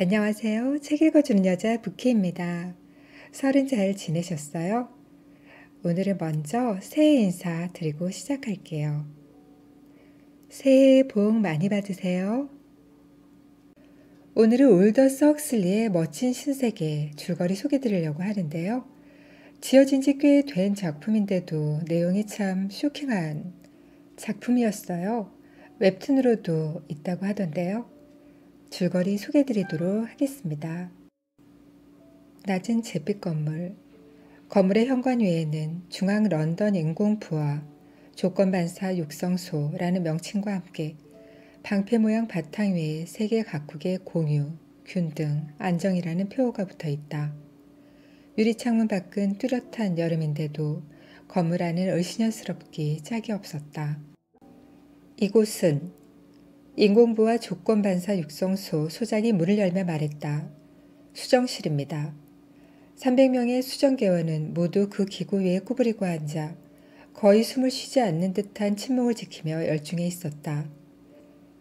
안녕하세요. 책 읽어주는 여자 부키입니다. 설은 잘 지내셨어요? 오늘은 먼저 새해 인사 드리고 시작할게요. 새해 복 많이 받으세요. 오늘은 올더스 헉슬리의 멋진 신세계 줄거리 소개드리려고 하는데요. 지어진 지 꽤 된 작품인데도 내용이 참 쇼킹한 작품이었어요. 웹툰으로도 있다고 하던데요. 줄거리 소개드리도록 하겠습니다. 낮은 잿빛 건물. 건물의 현관 위에는 중앙 런던 인공부와 조건반사 육성소라는 명칭과 함께 방패 모양 바탕 위에 세계 각국의 공유, 균등, 안정이라는 표어가 붙어 있다. 유리창문 밖은 뚜렷한 여름인데도 건물 안은 을씨년스럽기 짝이 없었다. 이곳은 인공부와 조건반사 육성소 소장이 문을 열며 말했다. 수정실입니다. 300명의 수정계원은 모두 그 기구 위에 구부리고 앉아 거의 숨을 쉬지 않는 듯한 침묵을 지키며 열중해 있었다.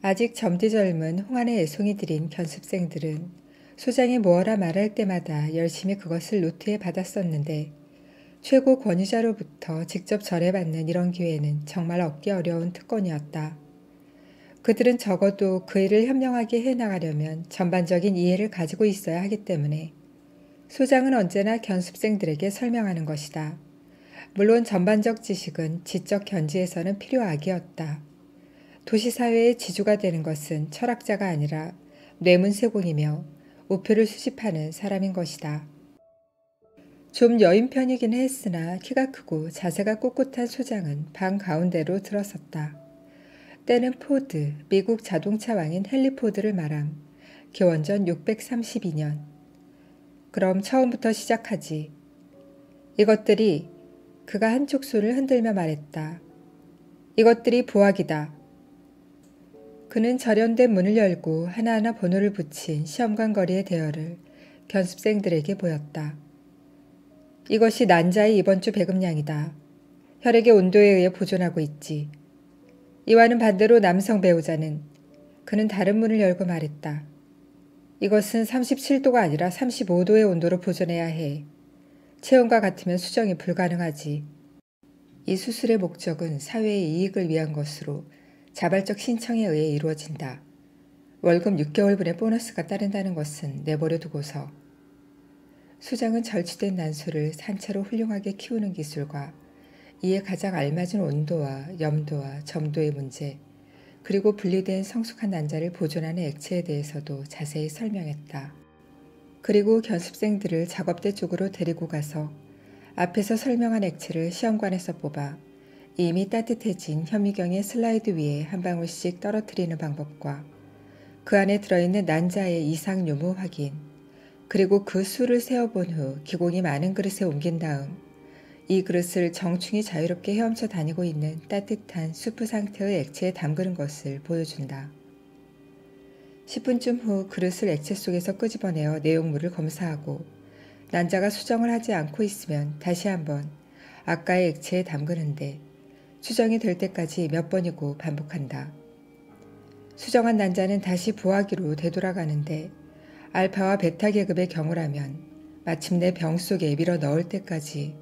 아직 점디절문 홍안의 애송이 들인 견습생들은 소장이 뭐라 말할 때마다 열심히 그것을 노트에 받았었는데 최고 권위자로부터 직접 절해받는 이런 기회는 정말 얻기 어려운 특권이었다. 그들은 적어도 그 일을 현명하게 해나가려면 전반적인 이해를 가지고 있어야 하기 때문에 소장은 언제나 견습생들에게 설명하는 것이다. 물론 전반적 지식은 지적 견지에서는 필요악이었다. 도시사회의 지주가 되는 것은 철학자가 아니라 뇌문세공이며 우표를 수집하는 사람인 것이다. 좀 여인 편이긴 했으나 키가 크고 자세가 꼿꼿한 소장은 방 가운데로 들어섰다. 때는 포드, 미국 자동차 왕인 헨리 포드를 말함. 기원전 632년. 그럼 처음부터 시작하지. 이것들이 그가 한쪽 손을 흔들며 말했다. 이것들이 부학이다. 그는 절연된 문을 열고 하나하나 번호를 붙인 시험관 거리의 대여를 견습생들에게 보였다. 이것이 난자의 이번 주 배급량이다. 혈액의 온도에 의해 보존하고 있지. 이와는 반대로 남성 배우자는 그는 다른 문을 열고 말했다. 이것은 37도가 아니라 35도의 온도로 보존해야 해. 체온과 같으면 수정이 불가능하지. 이 수술의 목적은 사회의 이익을 위한 것으로 자발적 신청에 의해 이루어진다. 월급 6개월분의 보너스가 따른다는 것은 내버려 두고서. 수장은 절취된 난소를 산채로 훌륭하게 키우는 기술과 이에 가장 알맞은 온도와 염도와 점도의 문제, 그리고 분리된 성숙한 난자를 보존하는 액체에 대해서도 자세히 설명했다. 그리고 견습생들을 작업대 쪽으로 데리고 가서 앞에서 설명한 액체를 시험관에서 뽑아 이미 따뜻해진 현미경의 슬라이드 위에 한 방울씩 떨어뜨리는 방법과 그 안에 들어있는 난자의 이상 유무 확인, 그리고 그 수를 세어본 후 기공이 많은 그릇에 옮긴 다음 이 그릇을 정충이 자유롭게 헤엄쳐 다니고 있는 따뜻한 수프 상태의 액체에 담그는 것을 보여준다. 10분쯤 후 그릇을 액체 속에서 끄집어내어 내용물을 검사하고 난자가 수정을 하지 않고 있으면 다시 한번 아까의 액체에 담그는데 수정이 될 때까지 몇 번이고 반복한다. 수정한 난자는 다시 부화기로 되돌아가는데 알파와 베타 계급의 경우라면 마침내 병 속에 밀어 넣을 때까지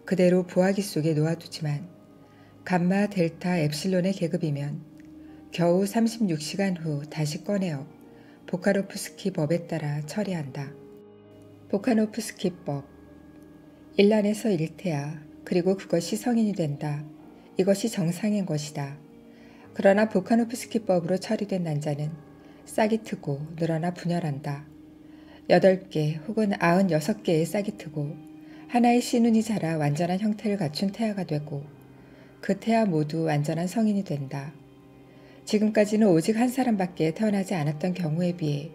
그대로 부화기 속에 놓아두지만 감마 델타 엡실론의 계급이면 겨우 36시간 후 다시 꺼내어 보카노프스키 법에 따라 처리한다. 보카노프스키 법. 1난에서 1태야. 그리고 그것이 성인이 된다. 이것이 정상인 것이다. 그러나 보카노프스키 법으로 처리된 난자는 싹이 트고 늘어나 분열한다. 8개 혹은 96개의 싹이 트고 하나의 씨눈이 자라 완전한 형태를 갖춘 태아가 되고 그 태아 모두 완전한 성인이 된다. 지금까지는 오직 한 사람밖에 태어나지 않았던 경우에 비해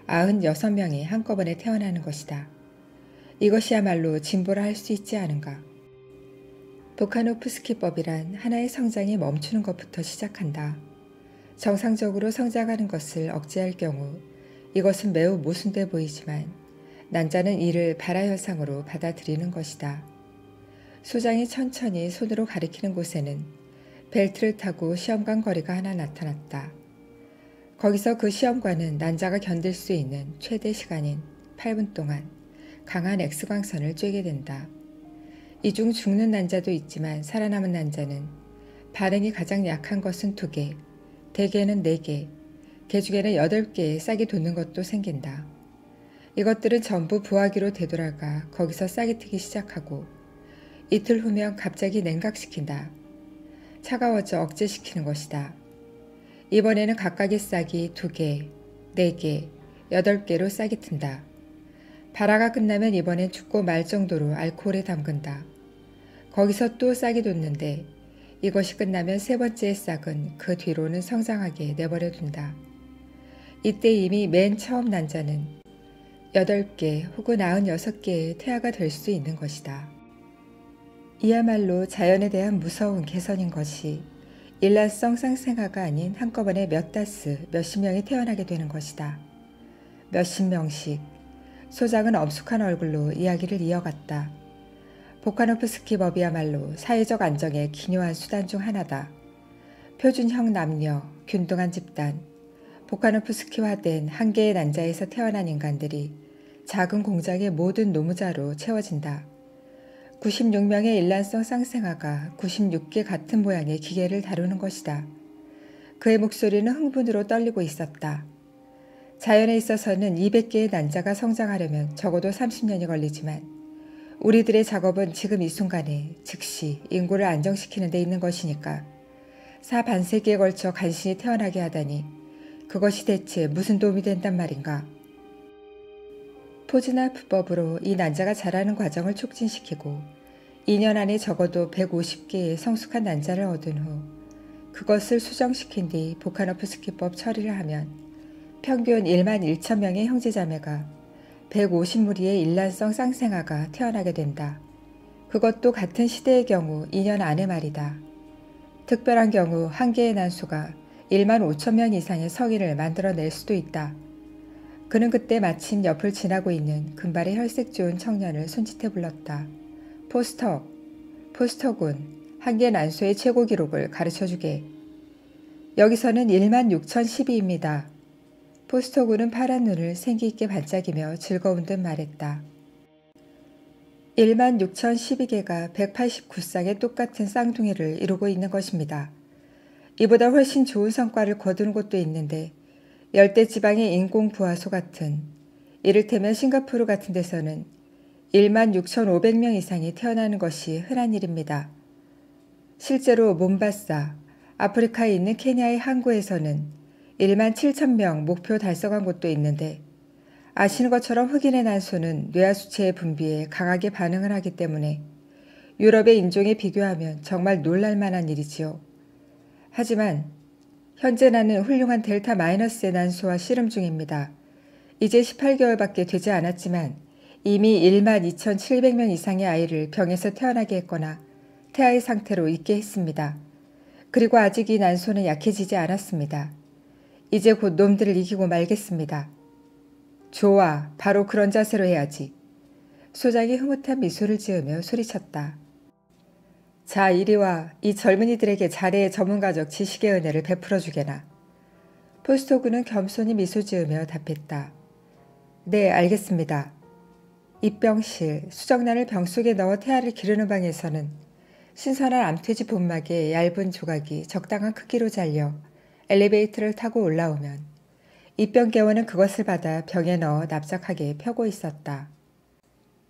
96명이 한꺼번에 태어나는 것이다. 이것이야말로 진보라 할 수 있지 않은가. 보카노프스키법이란 하나의 성장이 멈추는 것부터 시작한다. 정상적으로 성장하는 것을 억제할 경우 이것은 매우 모순돼 보이지만 난자는 이를 발화현상으로 받아들이는 것이다. 소장이 천천히 손으로 가리키는 곳에는 벨트를 타고 시험관 거리가 하나 나타났다. 거기서 그 시험관은 난자가 견딜 수 있는 최대 시간인 8분 동안 강한 X광선을 쬐게 된다. 이 중 죽는 난자도 있지만 살아남은 난자는 반응이 가장 약한 것은 2개, 대개는 4개, 개 중에는 8개의 싹이 돋는 것도 생긴다. 이것들은 전부 부화기로 되돌아가 거기서 싹이 트기 시작하고 이틀 후면 갑자기 냉각시킨다. 차가워져 억제시키는 것이다. 이번에는 각각의 싹이 2개, 4개, 8개로 싹이 튼다. 발화가 끝나면 이번엔 죽고 말 정도로 알코올에 담근다. 거기서 또 싹이 돋는데 이것이 끝나면 세 번째의 싹은 그 뒤로는 성장하게 내버려 둔다. 이때 이미 맨 처음 난자는 8개 혹은 96개의 태아가 될 수 있는 것이다. 이야말로 자연에 대한 무서운 개선인 것이 일란성 쌍생아가 아닌 한꺼번에 몇 다스, 몇십 명이 태어나게 되는 것이다. 몇십 명씩. 소장은 엄숙한 얼굴로 이야기를 이어갔다. 보카노프스키 법이야말로 사회적 안정의 기묘한 수단 중 하나다. 표준형 남녀, 균등한 집단, 보카노프스키화된 한 개의 난자에서 태어난 인간들이 작은 공장의 모든 노무자로 채워진다. 96명의 일란성 쌍생아가 96개 같은 모양의 기계를 다루는 것이다. 그의 목소리는 흥분으로 떨리고 있었다. 자연에 있어서는 200개의 난자가 성장하려면 적어도 30년이 걸리지만 우리들의 작업은 지금 이 순간에 즉시 인구를 안정시키는 데 있는 것이니까 사반세기에 걸쳐 간신히 태어나게 하다니 그것이 대체 무슨 도움이 된단 말인가. 포즈나프법으로 이 난자가 자라는 과정을 촉진시키고 2년 안에 적어도 150개의 성숙한 난자를 얻은 후 그것을 수정시킨 뒤 보카노프스키법 처리를 하면 평균 1만 1천 명의 형제자매가 150무리의 일란성 쌍생아가 태어나게 된다. 그것도 같은 시대의 경우 2년 안에 말이다. 특별한 경우 한 개의 난수가 1만 5천 명 이상의 성인을 만들어낼 수도 있다. 그는 그때 마침 옆을 지나고 있는 금발의 혈색 좋은 청년을 손짓해 불렀다. 포스터군, 한 개 난수의 최고 기록을 가르쳐주게. 여기서는 1만 6,012입니다. 포스터군은 파란 눈을 생기 있게 반짝이며 즐거운 듯 말했다. 1만 6,012개가 189쌍의 똑같은 쌍둥이를 이루고 있는 것입니다. 이보다 훨씬 좋은 성과를 거두는 곳도 있는데 열대지방의 인공부화소 같은 이를테면 싱가포르 같은 데서는 1만 6,500명 이상이 태어나는 것이 흔한 일입니다. 실제로 몬바사, 아프리카에 있는 케냐의 항구에서는 1만 7,000명 목표 달성한 곳도 있는데 아시는 것처럼 흑인의 난소는 뇌하수체의 분비에 강하게 반응을 하기 때문에 유럽의 인종에 비교하면 정말 놀랄만한 일이지요. 하지만 현재 나는 훌륭한 델타 마이너스의 난소와 씨름 중입니다. 이제 18개월밖에 되지 않았지만 이미 1만 2,700명 이상의 아이를 병에서 태어나게 했거나 태아의 상태로 있게 했습니다. 그리고 아직 이 난소는 약해지지 않았습니다. 이제 곧 놈들을 이기고 말겠습니다. 좋아, 바로 그런 자세로 해야지. 소장이 흐뭇한 미소를 지으며 소리쳤다. 자, 이리 와. 이 젊은이들에게 자네의 전문가적 지식의 은혜를 베풀어 주게나. 포스토그는 겸손히 미소 지으며 답했다. 네, 알겠습니다. 입병실, 수정란을 병 속에 넣어 태아를 기르는 방에서는 신선한 암퇴지 분막에 얇은 조각이 적당한 크기로 잘려 엘리베이터를 타고 올라오면 입병개원은 그것을 받아 병에 넣어 납작하게 펴고 있었다.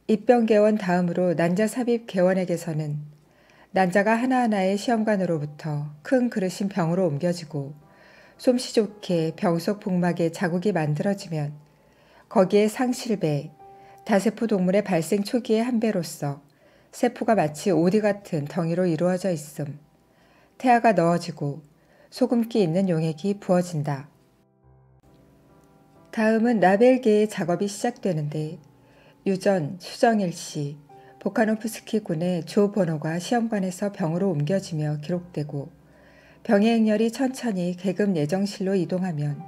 입병개원 다음으로 난자삽입개원에게서는 난자가 하나하나의 시험관으로부터 큰 그릇인 병으로 옮겨지고 솜씨 좋게 병 속 복막에 자국이 만들어지면 거기에 상실배, 다세포 동물의 발생 초기의 한 배로서 세포가 마치 오디 같은 덩이로 이루어져 있음. 태아가 넣어지고 소금기 있는 용액이 부어진다. 다음은 라벨계의 작업이 시작되는데 유전 수정일시 보카노프스키 군의 조 번호가 시험관에서 병으로 옮겨지며 기록되고 병의 행렬이 천천히 계급 예정실로 이동하면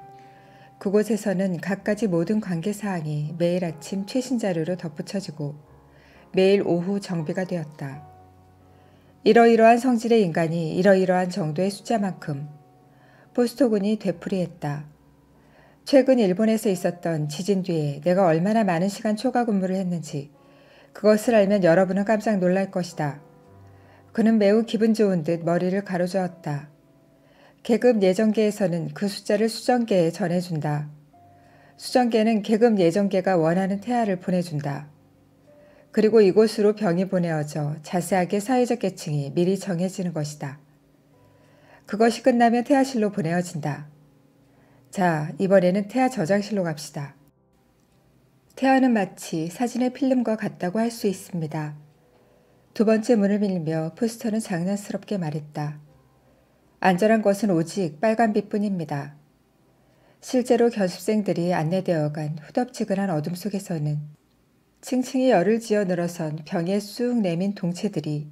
그곳에서는 갖가지 모든 관계사항이 매일 아침 최신 자료로 덧붙여지고 매일 오후 정비가 되었다. 이러이러한 성질의 인간이 이러이러한 정도의 숫자만큼 포스토군이 되풀이했다. 최근 일본에서 있었던 지진 뒤에 내가 얼마나 많은 시간 초과 근무를 했는지 그것을 알면 여러분은 깜짝 놀랄 것이다. 그는 매우 기분 좋은 듯 머리를 가로저었다. 계급 예정계에서는 그 숫자를 수정계에 전해준다. 수정계는 계급 예정계가 원하는 태아를 보내준다. 그리고 이곳으로 병이 보내어져 자세하게 사회적 계층이 미리 정해지는 것이다. 그것이 끝나면 태아실로 보내어진다. 자, 이번에는 태아 저장실로 갑시다. 태아는 마치 사진의 필름과 같다고 할 수 있습니다. 두 번째 문을 밀며 포스터는 장난스럽게 말했다. 안전한 것은 오직 빨간빛뿐입니다. 실제로 견습생들이 안내되어 간 후덥지근한 어둠 속에서는 층층이 열을 지어 늘어선 병에 쑥 내민 동체들이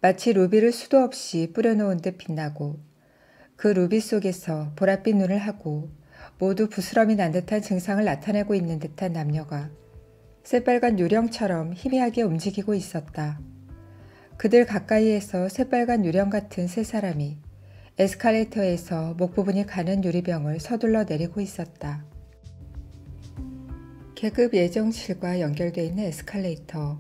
마치 루비를 수도 없이 뿌려놓은 듯 빛나고 그 루비 속에서 보랏빛 눈을 하고 모두 부스럼이 난 듯한 증상을 나타내고 있는 듯한 남녀가 새빨간 유령처럼 희미하게 움직이고 있었다. 그들 가까이에서 새빨간 유령 같은 세 사람이 에스컬레이터에서 목 부분이 가는 유리병을 서둘러 내리고 있었다. 계급 예정실과 연결되어 있는 에스컬레이터.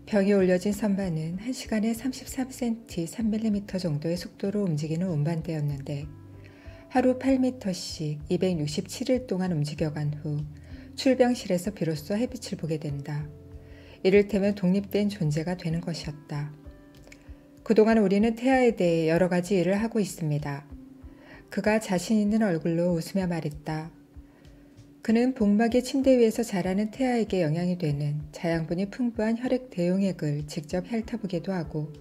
병이 올려진 선반은 1시간에 33cm, 3mm 정도의 속도로 움직이는 운반대였는데 하루 8m씩 267일 동안 움직여간 후 출병실에서 비로소 햇빛을 보게 된다. 이를테면 독립된 존재가 되는 것이었다. 그동안 우리는 태아에 대해 여러 가지 일을 하고 있습니다. 그가 자신 있는 얼굴로 웃으며 말했다. 그는 복막의 침대 위에서 자라는 태아에게 영향이 되는 자양분이 풍부한 혈액 대용액을 직접 핥아보기도 하고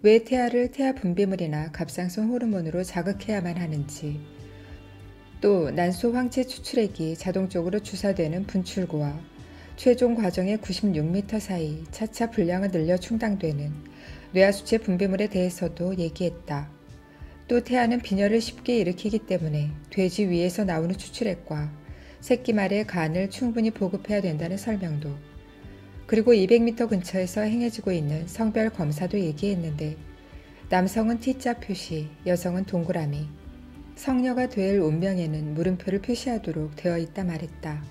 왜 태아를 태아 분비물이나 갑상선 호르몬으로 자극해야만 하는지 또 난소 황체 추출액이 자동적으로 주사되는 분출구와 최종 과정의 96m 사이 차차 분량을 늘려 충당되는 뇌하수체 분비물에 대해서도 얘기했다. 또 태아는 빈혈을 쉽게 일으키기 때문에 돼지 위에서 나오는 추출액과 새끼말의 간을 충분히 보급해야 된다는 설명도 그리고 200m 근처에서 행해지고 있는 성별 검사도 얘기했는데 남성은 T자 표시, 여성은 동그라미, 성녀가 될 운명에는 물음표를 표시하도록 되어 있다 말했다.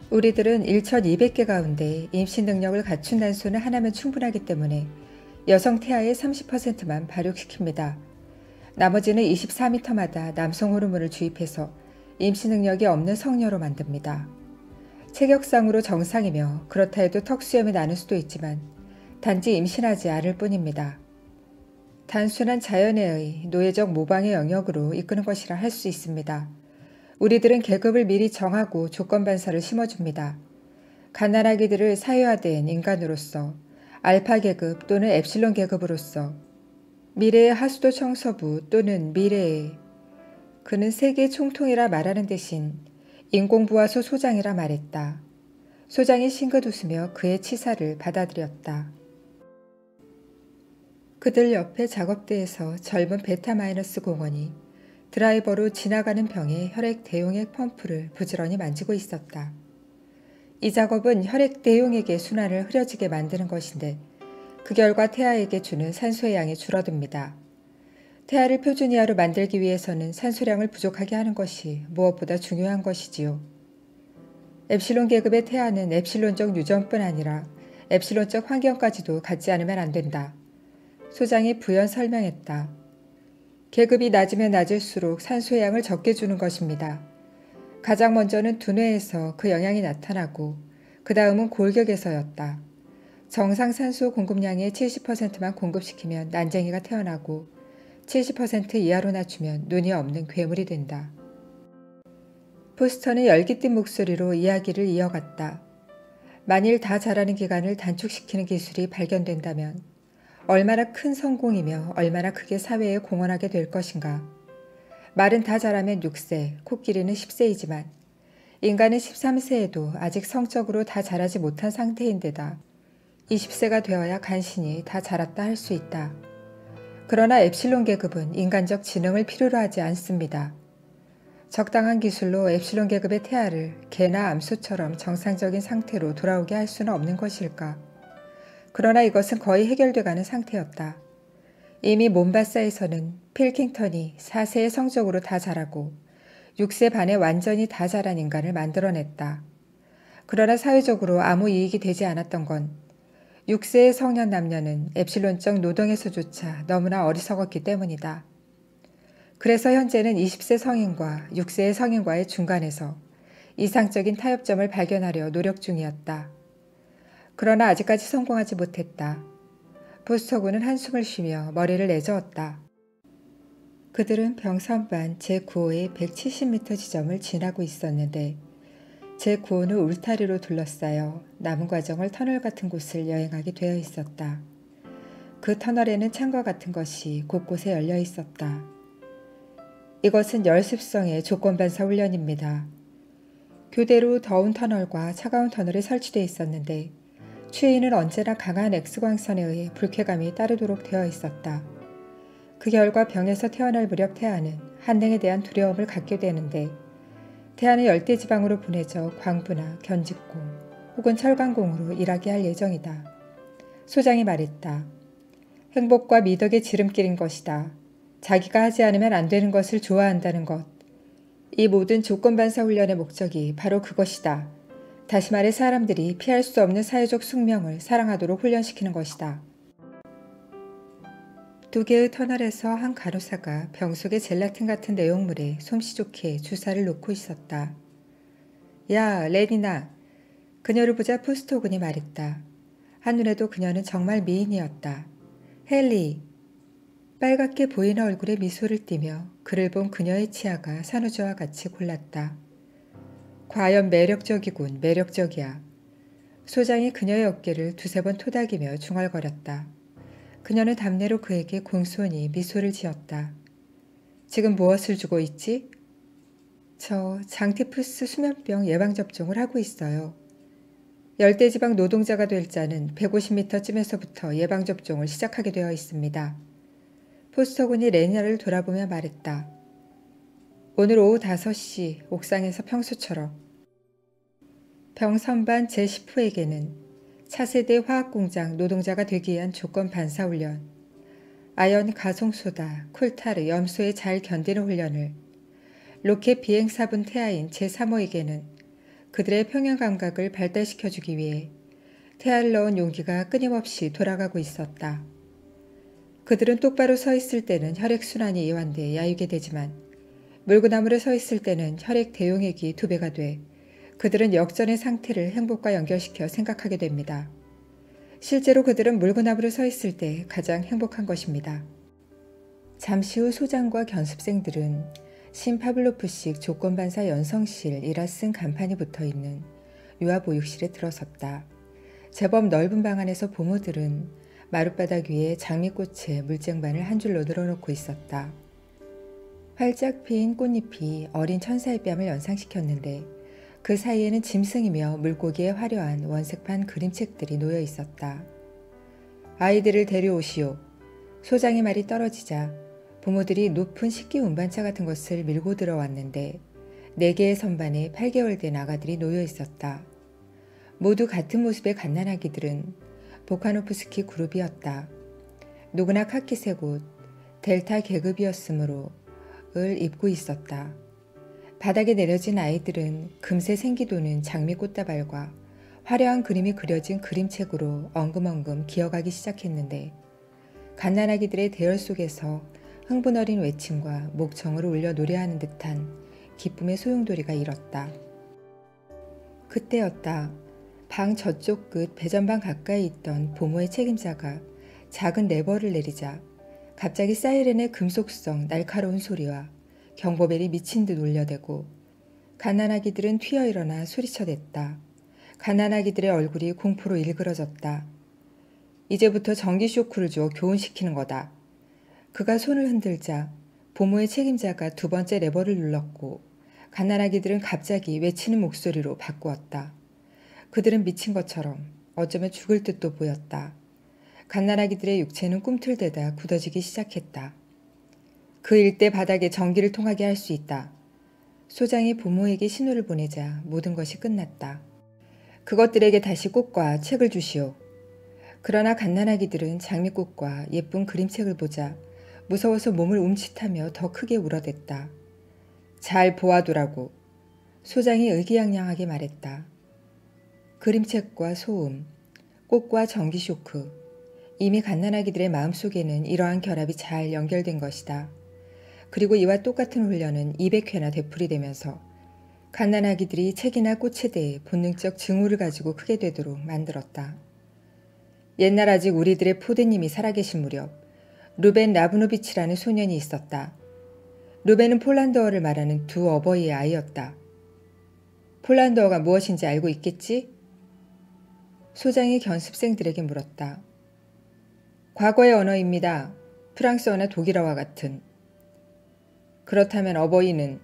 우리들은 1200개 가운데 임신 능력을 갖춘 단수는 하나면 충분하기 때문에 여성 태아의 30%만 발육시킵니다. 나머지는 24m마다 남성 호르몬을 주입해서 임신 능력이 없는 성녀로 만듭니다. 체격상으로 정상이며 그렇다 해도 턱수염이 나는 수도 있지만 단지 임신하지 않을 뿐입니다. 단순한 자연에 의해 노예적 모방의 영역으로 이끄는 것이라 할 수 있습니다. 우리들은 계급을 미리 정하고 조건 반사를 심어줍니다. 갓난아기들을 사회화된 인간으로서 알파 계급 또는 엡실론 계급으로서 미래의 하수도 청소부 또는 미래의 그는 세계 총통이라 말하는 대신 인공부화소 소장이라 말했다. 소장이 싱긋 웃으며 그의 치사를 받아들였다. 그들 옆에 작업대에서 젊은 베타- 공원이 드라이버로 지나가는 병에 혈액 대용액 펌프를 부지런히 만지고 있었다. 이 작업은 혈액 대용액의 순환을 흐려지게 만드는 것인데 그 결과 태아에게 주는 산소의 양이 줄어듭니다. 태아를 표준 이하로 만들기 위해서는 산소량을 부족하게 하는 것이 무엇보다 중요한 것이지요. 엡실론 계급의 태아는 엡실론적 유전뿐 아니라 엡실론적 환경까지도 갖지 않으면 안 된다. 소장이 부연 설명했다. 계급이 낮으면 낮을수록 산소의 양을 적게 주는 것입니다. 가장 먼저는 두뇌에서 그 영향이 나타나고 그 다음은 골격에서였다. 정상 산소 공급량의 70%만 공급시키면 난쟁이가 태어나고 70% 이하로 낮추면 눈이 없는 괴물이 된다. 포스터는 열기띤 목소리로 이야기를 이어갔다. 만일 다 자라는 기간을 단축시키는 기술이 발견된다면 얼마나 큰 성공이며 얼마나 크게 사회에 공헌하게 될 것인가. 말은 다 자라면 6세, 코끼리는 10세이지만 인간은 13세에도 아직 성적으로 다 자라지 못한 상태인데다 20세가 되어야 간신히 다 자랐다 할 수 있다. 그러나 엡실론 계급은 인간적 지능을 필요로 하지 않습니다. 적당한 기술로 엡실론 계급의 태아를 개나 암소처럼 정상적인 상태로 돌아오게 할 수는 없는 것일까. 그러나 이것은 거의 해결돼 가는 상태였다. 이미 몬바사에서는 필킹턴이 4세의 성적으로 다 자라고 6세 반에 완전히 다 자란 인간을 만들어냈다. 그러나 사회적으로 아무 이익이 되지 않았던 건 6세의 성년 남녀는 엡실론적 노동에서조차 너무나 어리석었기 때문이다. 그래서 현재는 20세 성인과 6세의 성인과의 중간에서 이상적인 타협점을 발견하려 노력 중이었다. 그러나 아직까지 성공하지 못했다. 포스터군은 한숨을 쉬며 머리를 내저었다. 그들은 병선반 제9호의 170m 지점을 지나고 있었는데 제9호는 울타리로 둘러싸여 남은 과정을 터널 같은 곳을 여행하게 되어 있었다. 그 터널에는 창과 같은 것이 곳곳에 열려 있었다. 이것은 열습성의 조건반사 훈련입니다. 교대로 더운 터널과 차가운 터널이 설치되어 있었는데 추위는 언제나 강한 X광선에 의해 불쾌감이 따르도록 되어 있었다. 그 결과 병에서 태어날 무렵 태아는 한랭에 대한 두려움을 갖게 되는데 태아는 열대지방으로 보내져 광부나 견직공 혹은 철강공으로 일하게 할 예정이다. 소장이 말했다. 행복과 미덕의 지름길인 것이다. 자기가 하지 않으면 안 되는 것을 좋아한다는 것. 이 모든 조건반사 훈련의 목적이 바로 그것이다. 다시 말해 사람들이 피할 수 없는 사회적 숙명을 사랑하도록 훈련시키는 것이다. 두 개의 터널에서 한 간호사가 병 속의 젤라틴 같은 내용물에 솜씨 좋게 주사를 놓고 있었다. 야, 레니나. 그녀를 보자 포스토군이 말했다. 한눈에도 그녀는 정말 미인이었다. 헨리. 빨갛게 보이는 얼굴에 미소를 띠며 그를 본 그녀의 치아가 산후조와 같이 골랐다. 과연 매력적이군, 매력적이야. 소장이 그녀의 어깨를 두세 번 토닥이며 중얼거렸다. 그녀는 담내로 그에게 공손히 미소를 지었다. 지금 무엇을 주고 있지? 저 장티푸스 수면병 예방접종을 하고 있어요. 열대지방 노동자가 될 자는 150m쯤에서부터 예방접종을 시작하게 되어 있습니다. 포스터군이 레니나를 돌아보며 말했다. 오늘 오후 5시 옥상에서 평소처럼. 병선반 제10호에게는 차세대 화학공장 노동자가 되기 위한 조건 반사훈련, 아연 가송소다, 쿨타르, 염소에 잘 견디는 훈련을, 로켓 비행사분 태아인 제3호에게는 그들의 평형 감각을 발달시켜주기 위해 태아를 넣은 용기가 끊임없이 돌아가고 있었다. 그들은 똑바로 서 있을 때는 혈액순환이 이완돼 야유게 되지만 물구나무로 서 있을 때는 혈액 대용액이 2배가 돼 그들은 역전의 상태를 행복과 연결시켜 생각하게 됩니다. 실제로 그들은 물구나무로 서 있을 때 가장 행복한 것입니다. 잠시 후 소장과 견습생들은 신파블로프식 조건반사 연성실이라 쓴 간판이 붙어있는 유아보육실에 들어섰다. 제법 넓은 방 안에서 부모들은 마룻바닥 위에 장미꽃에 물쟁반을 한 줄로 늘어놓고 있었다. 활짝 피인 꽃잎이 어린 천사의 뺨을 연상시켰는데 그 사이에는 짐승이며 물고기의 화려한 원색판 그림책들이 놓여 있었다. 아이들을 데려오시오. 소장의 말이 떨어지자 부모들이 높은 식기 운반차 같은 것을 밀고 들어왔는데 4개의 선반에 8개월 된 아가들이 놓여 있었다. 모두 같은 모습의 갓난아기들은 보카노프스키 그룹이었다. 누구나 카키색 옷, 델타 계급이었으므로 을 입고 있었다. 바닥에 내려진 아이들은 금세 생기도는 장미 꽃다발과 화려한 그림이 그려진 그림책으로 엉금엉금 기어가기 시작했는데 갓난아기들의 대열 속에서 흥분 어린 외침과 목청을 울려 노래하는 듯한 기쁨의 소용돌이가 일었다. 그때였다. 방 저쪽 끝 배전방 가까이 있던 보모의 책임자가 작은 레버를 내리자 갑자기 사이렌의 금속성 날카로운 소리와 경보벨이 미친 듯 울려대고 갓난아기들은 튀어 일어나 소리쳐댔다. 갓난아기들의 얼굴이 공포로 일그러졌다. 이제부터 전기 쇼크를 줘 교훈시키는 거다. 그가 손을 흔들자 보모의 책임자가 2번째 레버를 눌렀고 갓난아기들은 갑자기 외치는 목소리로 바꾸었다. 그들은 미친 것처럼 어쩌면 죽을 듯도 보였다. 갓난아기들의 육체는 꿈틀대다 굳어지기 시작했다. 그 일대 바닥에 전기를 통하게 할 수 있다. 소장이 부모에게 신호를 보내자 모든 것이 끝났다. 그것들에게 다시 꽃과 책을 주시오. 그러나 갓난아기들은 장미꽃과 예쁜 그림책을 보자 무서워서 몸을 움츠타며 더 크게 울어댔다. 잘 보아두라고 소장이 의기양양하게 말했다. 그림책과 소음, 꽃과 전기 쇼크, 이미 갓난아기들의 마음속에는 이러한 결합이 잘 연결된 것이다. 그리고 이와 똑같은 훈련은 200회나 되풀이되면서 갓난아기들이 책이나 꽃에 대해 본능적 증오를 가지고 크게 되도록 만들었다. 옛날 아직 우리들의 포대님이 살아계신 무렵 루벤 라브노비치라는 소년이 있었다. 루벤은 폴란드어를 말하는 두 어버이의 아이였다. 폴란드어가 무엇인지 알고 있겠지? 소장이 견습생들에게 물었다. 과거의 언어입니다. 프랑스어나 독일어와 같은. 그렇다면 어버이는?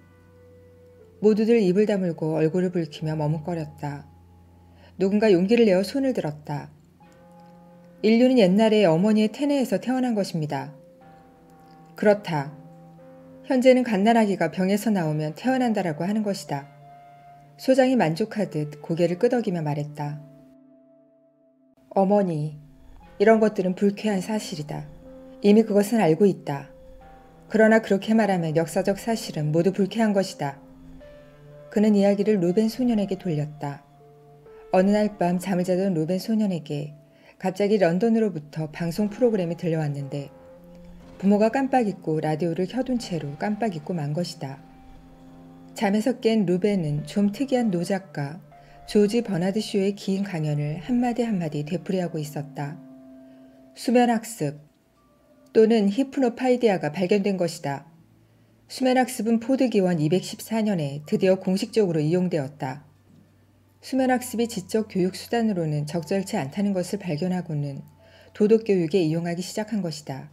모두들 입을 다물고 얼굴을 붉히며 머뭇거렸다. 누군가 용기를 내어 손을 들었다. 인류는 옛날에 어머니의 태내에서 태어난 것입니다. 그렇다. 현재는 갓난아기가 병에서 나오면 태어난다라고 하는 것이다. 소장이 만족하듯 고개를 끄덕이며 말했다. 어머니, 이런 것들은 불쾌한 사실이다. 이미 그것은 알고 있다. 그러나 그렇게 말하면 역사적 사실은 모두 불쾌한 것이다. 그는 이야기를 루벤 소년에게 돌렸다. 어느 날 밤 잠을 자던 루벤 소년에게 갑자기 런던으로부터 방송 프로그램이 들려왔는데 부모가 깜빡 잊고 라디오를 켜둔 채로 깜빡 잊고 만 것이다. 잠에서 깬 루벤은 좀 특이한 노작가 조지 버나드 쇼의 긴 강연을 한마디 한마디 되풀이하고 있었다. 수면학습 또는 히프노파이디아가 발견된 것이다. 수면학습은 포드 기원 214년에 드디어 공식적으로 이용되었다. 수면학습이 지적 교육 수단으로는 적절치 않다는 것을 발견하고는 도덕교육에 이용하기 시작한 것이다.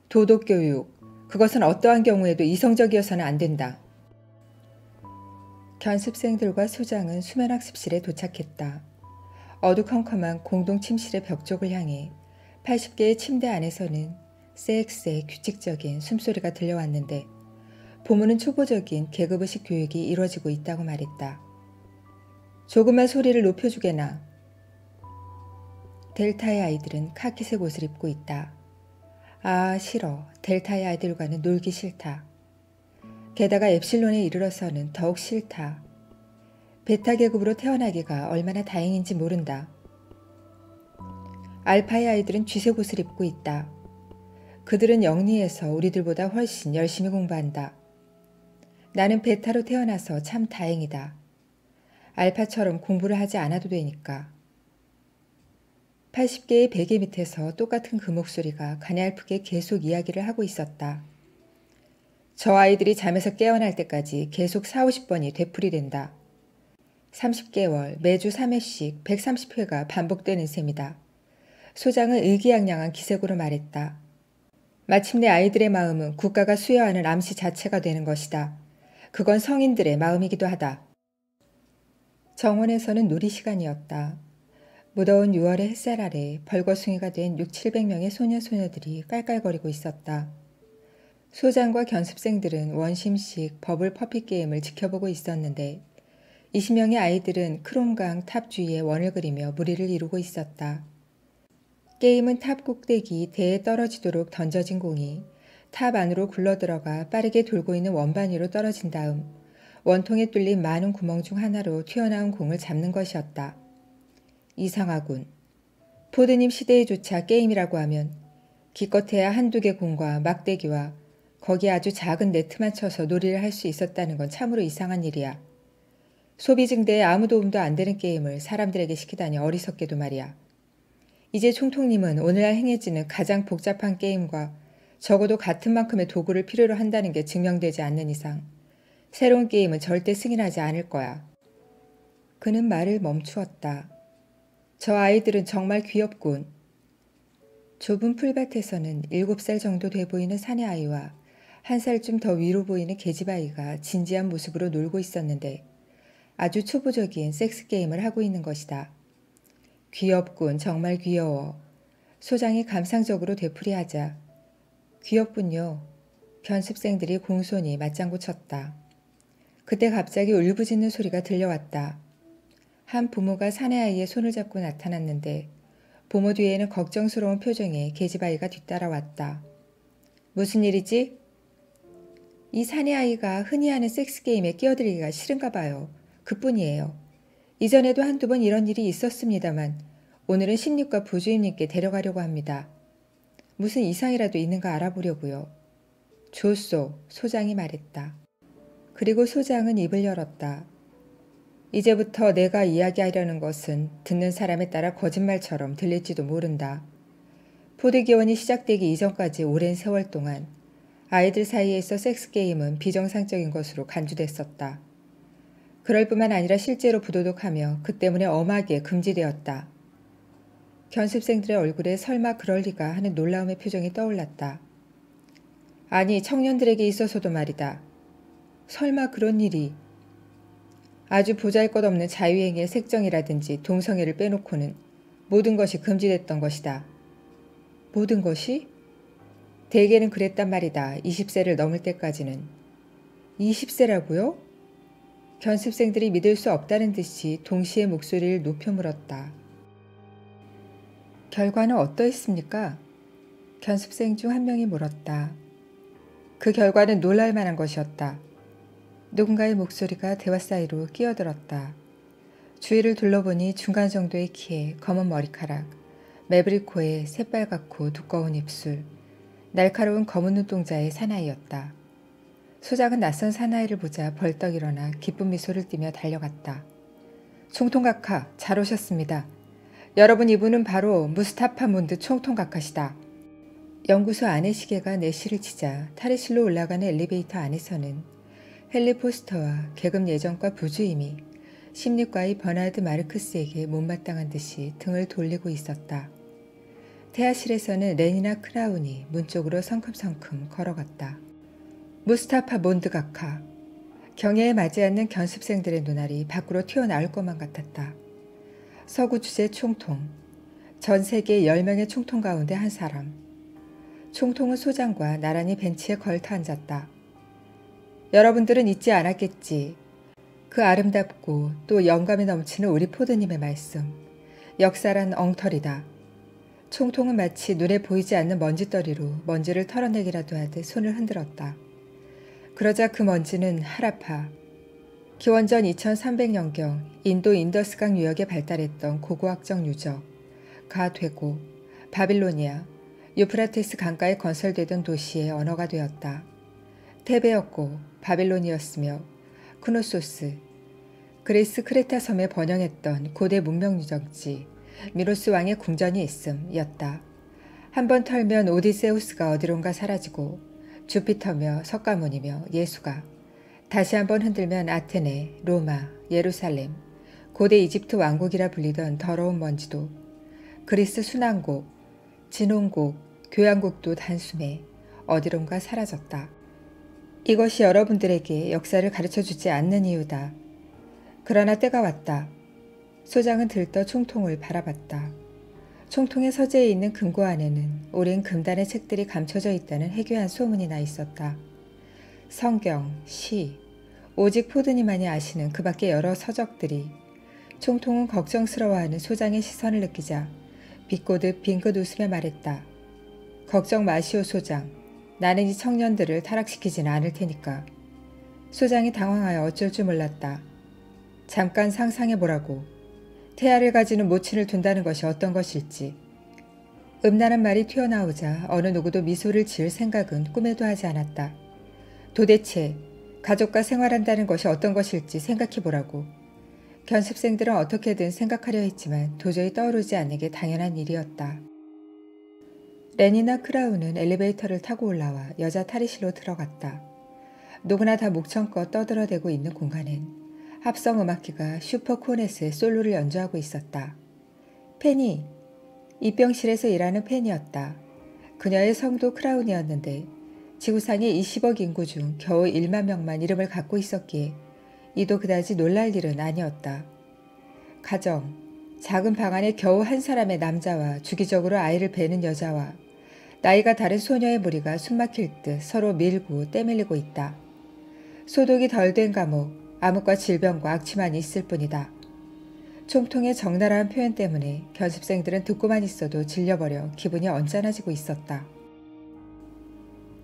도덕교육, 그것은 어떠한 경우에도 이성적이어서는 안 된다. 견습생들과 소장은 수면학습실에 도착했다. 어두컴컴한 공동 침실의 벽 쪽을 향해 80개의 침대 안에서는 쎄익쎄익 규칙적인 숨소리가 들려왔는데 부모는 초보적인 계급의식 교육이 이루어지고 있다고 말했다. 조금만 소리를 높여주게나. 델타의 아이들은 카키색 옷을 입고 있다. 아, 싫어. 델타의 아이들과는 놀기 싫다. 게다가 엡실론에 이르러서는 더욱 싫다. 베타 계급으로 태어나기가 얼마나 다행인지 모른다. 알파의 아이들은 쥐색 옷을 입고 있다. 그들은 영리해서 우리들보다 훨씬 열심히 공부한다. 나는 베타로 태어나서 참 다행이다. 알파처럼 공부를 하지 않아도 되니까. 80개의 베개 밑에서 똑같은 그 목소리가 가냘프게 계속 이야기를 하고 있었다. 저 아이들이 잠에서 깨어날 때까지 계속 40~50번이 되풀이된다. 30개월, 매주 3회씩 130회가 반복되는 셈이다. 소장은 의기양양한 기색으로 말했다. 마침내 아이들의 마음은 국가가 수여하는 암시 자체가 되는 것이다. 그건 성인들의 마음이기도 하다. 정원에서는 놀이 시간이었다. 무더운 6월의 햇살 아래 벌거숭이가 된 600~700명의 소녀소녀들이 깔깔거리고 있었다. 소장과 견습생들은 원심식 버블 퍼피 게임을 지켜보고 있었는데 20명의 아이들은 크롬강 탑 주위에 원을 그리며 무리를 이루고 있었다. 게임은 탑 꼭대기 대에 떨어지도록 던져진 공이 탑 안으로 굴러들어가 빠르게 돌고 있는 원반 위로 떨어진 다음 원통에 뚫린 많은 구멍 중 하나로 튀어나온 공을 잡는 것이었다. 이상하군. 포드님 시대에조차 게임이라고 하면 기껏해야 한두 개 공과 막대기와 거기에 아주 작은 네트만 쳐서 놀이를 할 수 있었다는 건 참으로 이상한 일이야. 소비 증대에 아무 도움도 안 되는 게임을 사람들에게 시키다니 어리석게도 말이야. 이제 총통님은 오늘날 행해지는 가장 복잡한 게임과 적어도 같은 만큼의 도구를 필요로 한다는 게 증명되지 않는 이상 새로운 게임은 절대 승인하지 않을 거야. 그는 말을 멈추었다. 저 아이들은 정말 귀엽군. 좁은 풀밭에서는 7살 정도 돼 보이는 사내 아이와 1살쯤 더 위로 보이는 계집아이가 진지한 모습으로 놀고 있었는데 아주 초보적인 섹스 게임을 하고 있는 것이다. 귀엽군. 정말 귀여워. 소장이 감상적으로 되풀이하자 귀엽군요. 견습생들이 공손히 맞장구 쳤다. 그때 갑자기 울부짖는 소리가 들려왔다. 한 부모가 사내아이의 손을 잡고 나타났는데 부모 뒤에는 걱정스러운 표정의 계집아이가 뒤따라왔다. 무슨 일이지? 이 사내 아이가 흔히 하는 섹스게임에 끼어들기가 싫은가 봐요. 그뿐이에요. 이전에도 한두 번 이런 일이 있었습니다만 오늘은 신입과 부주임님께 데려가려고 합니다. 무슨 이상이라도 있는가 알아보려고요. 좋소, 소장이 말했다. 그리고 소장은 입을 열었다. 이제부터 내가 이야기하려는 것은 듣는 사람에 따라 거짓말처럼 들릴지도 모른다. 포드기원이 시작되기 이전까지 오랜 세월 동안 아이들 사이에서 섹스게임은 비정상적인 것으로 간주됐었다. 그럴 뿐만 아니라 실제로 부도덕하며 그 때문에 엄하게 금지되었다. 견습생들의 얼굴에 설마 그럴 리가 하는 놀라움의 표정이 떠올랐다. 아니, 청년들에게 있어서도 말이다. 설마 그런 일이. 아주 보잘것없는 자유행위의 색정이라든지 동성애를 빼놓고는 모든 것이 금지됐던 것이다. 모든 것이? 대개는 그랬단 말이다. 20세를 넘을 때까지는. 20세라고요? 견습생들이 믿을 수 없다는 듯이 동시에 목소리를 높여 물었다. 결과는 어떠했습니까? 견습생 중 한 명이 물었다. 그 결과는 놀랄 만한 것이었다. 누군가의 목소리가 대화 사이로 끼어들었다. 주위를 둘러보니 중간 정도의 키에 검은 머리카락, 매부리 코에 새빨갛고 두꺼운 입술, 날카로운 검은 눈동자의 사나이였다. 소장은 낯선 사나이를 보자 벌떡 일어나 기쁜 미소를 띠며 달려갔다. 총통각하, 잘 오셨습니다. 여러분, 이분은 바로 무스타파 몬드 총통각하시다. 연구소 안의 시계가 4시를 치자 탈의실로 올라가는 엘리베이터 안에서는 헨리 포스터와 계급 예정과 부주임이 심리과의 버나드 마르크스에게 못마땅한 듯이 등을 돌리고 있었다. 태아실에서는 렌이나 크라운이 문 쪽으로 성큼성큼 걸어갔다. 무스타파 몬드 각하. 경애에 맞지 않는 견습생들의 눈알이 밖으로 튀어나올 것만 같았다. 서구 주재 총통. 전 세계 10명의 총통 가운데 한 사람. 총통은 소장과 나란히 벤치에 걸터 앉았다. 여러분들은 잊지 않았겠지. 그 아름답고 또 영감이 넘치는 우리 포드님의 말씀. 역사란 엉터리다. 총통은 마치 눈에 보이지 않는 먼지더리로 먼지를 털어내기라도 하듯 손을 흔들었다. 그러자 그 먼지는 하라파. 기원전 2300년경 인도 인더스강 유역에 발달했던 고고학적 유적가 되고 바빌로니아, 유프라테스 강가에 건설되던 도시의 언어가 되었다. 테베였고 바빌론이었으며 크노소스, 그리스 크레타 섬에 번영했던 고대 문명 유적지 미노스 왕의 궁전이 있음이었다. 한번 털면 오디세우스가 어디론가 사라지고 주피터며 석가모니며 예수가, 다시 한번 흔들면 아테네, 로마, 예루살렘, 고대 이집트 왕국이라 불리던 더러운 먼지도, 그리스 순환국, 진홍국, 교양국도 단숨에 어디론가 사라졌다. 이것이 여러분들에게 역사를 가르쳐주지 않는 이유다. 그러나 때가 왔다. 소장은 들떠 총통을 바라봤다. 총통의 서재에 있는 금고 안에는 오랜 금단의 책들이 감춰져 있다는 해괴한 소문이 나 있었다. 성경, 시, 오직 포드니만이 아시는 그 밖의 여러 서적들이. 총통은 걱정스러워하는 소장의 시선을 느끼자 비꼬듯 빙긋 웃으며 말했다. 걱정 마시오 소장. 나는 이 청년들을 타락시키지는 않을 테니까. 소장이 당황하여 어쩔 줄 몰랐다. 잠깐 상상해보라고. 태아를 가지는 모친을 둔다는 것이 어떤 것일지. 음란한 말이 튀어나오자 어느 누구도 미소를 지을 생각은 꿈에도 하지 않았다. 도대체 가족과 생활한다는 것이 어떤 것일지 생각해보라고. 견습생들은 어떻게든 생각하려 했지만 도저히 떠오르지 않는 게 당연한 일이었다. 렌이나 크라운은 엘리베이터를 타고 올라와 여자 탈의실로 들어갔다. 누구나 다 목청껏 떠들어대고 있는 공간엔 합성 음악기가 슈퍼 코넷의 솔로를 연주하고 있었다. 펜이, 입병실에서 일하는 펜이었다. 그녀의 성도 크라운이었는데 지구상의 20억 인구 중 겨우 1만 명만 이름을 갖고 있었기에 이도 그다지 놀랄 일은 아니었다. 가정, 작은 방 안에 겨우 한 사람의 남자와 주기적으로 아이를 베는 여자와 나이가 다른 소녀의 무리가 숨막힐 듯 서로 밀고 떼밀리고 있다. 소독이 덜 된 감옥, 암흑과 질병과 악취만 있을 뿐이다. 총통의 적나라한 표현 때문에 견습생들은 듣고만 있어도 질려버려 기분이 언짢아지고 있었다.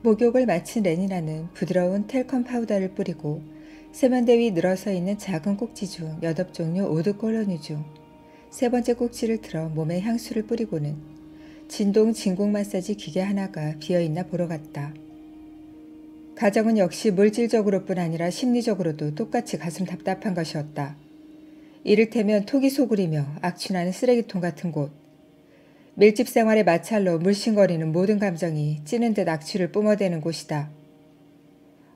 목욕을 마친 레니나는 부드러운 텔컴 파우더를 뿌리고 세면대 위 늘어서 있는 작은 꼭지 중 몇 업 종류 오드 콜로니 중 세 번째 꼭지를 틀어 몸에 향수를 뿌리고는 진동 진공 마사지 기계 하나가 비어있나 보러 갔다. 가정은 역시 물질적으로뿐 아니라 심리적으로도 똑같이 가슴 답답한 것이었다. 이를테면 톡이 소굴이며 악취나는 쓰레기통 같은 곳. 밀집 생활의 마찰로 물씬거리는 모든 감정이 찌는 듯 악취를 뿜어대는 곳이다.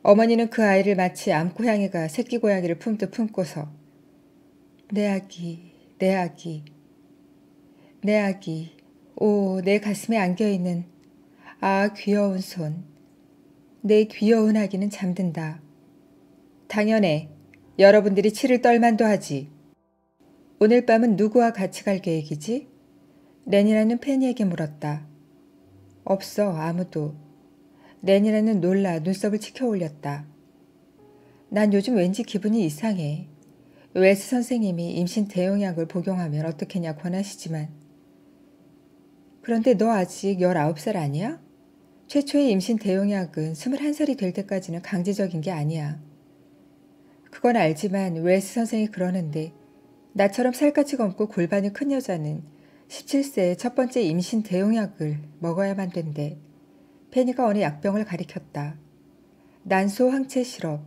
어머니는 그 아이를 마치 암고양이가 새끼 고양이를 품듯 품고서 내 아기, 내 아기, 내 아기, 오, 내 가슴에 안겨있는 아 귀여운 손. 내 귀여운 아기는 잠든다. 당연해. 여러분들이 치를 떨만도 하지. 오늘 밤은 누구와 같이 갈 계획이지? 렌이라는 팬이에게 물었다. 없어, 아무도. 렌이라는 놀라 눈썹을 치켜 올렸다. 난 요즘 왠지 기분이 이상해. 웰스 선생님이 임신 대용약을 복용하면 어떻겠냐 권하시지만. 그런데 너 아직 19살 아니야? 최초의 임신 대용약은 21살이 될 때까지는 강제적인 게 아니야. 그건 알지만 웰스 선생이 그러는데 나처럼 살갗이 검고 골반이 큰 여자는 17세에 첫 번째 임신 대용약을 먹어야만 된대. 페니가 어느 약병을 가리켰다. 난소 항체 시럽.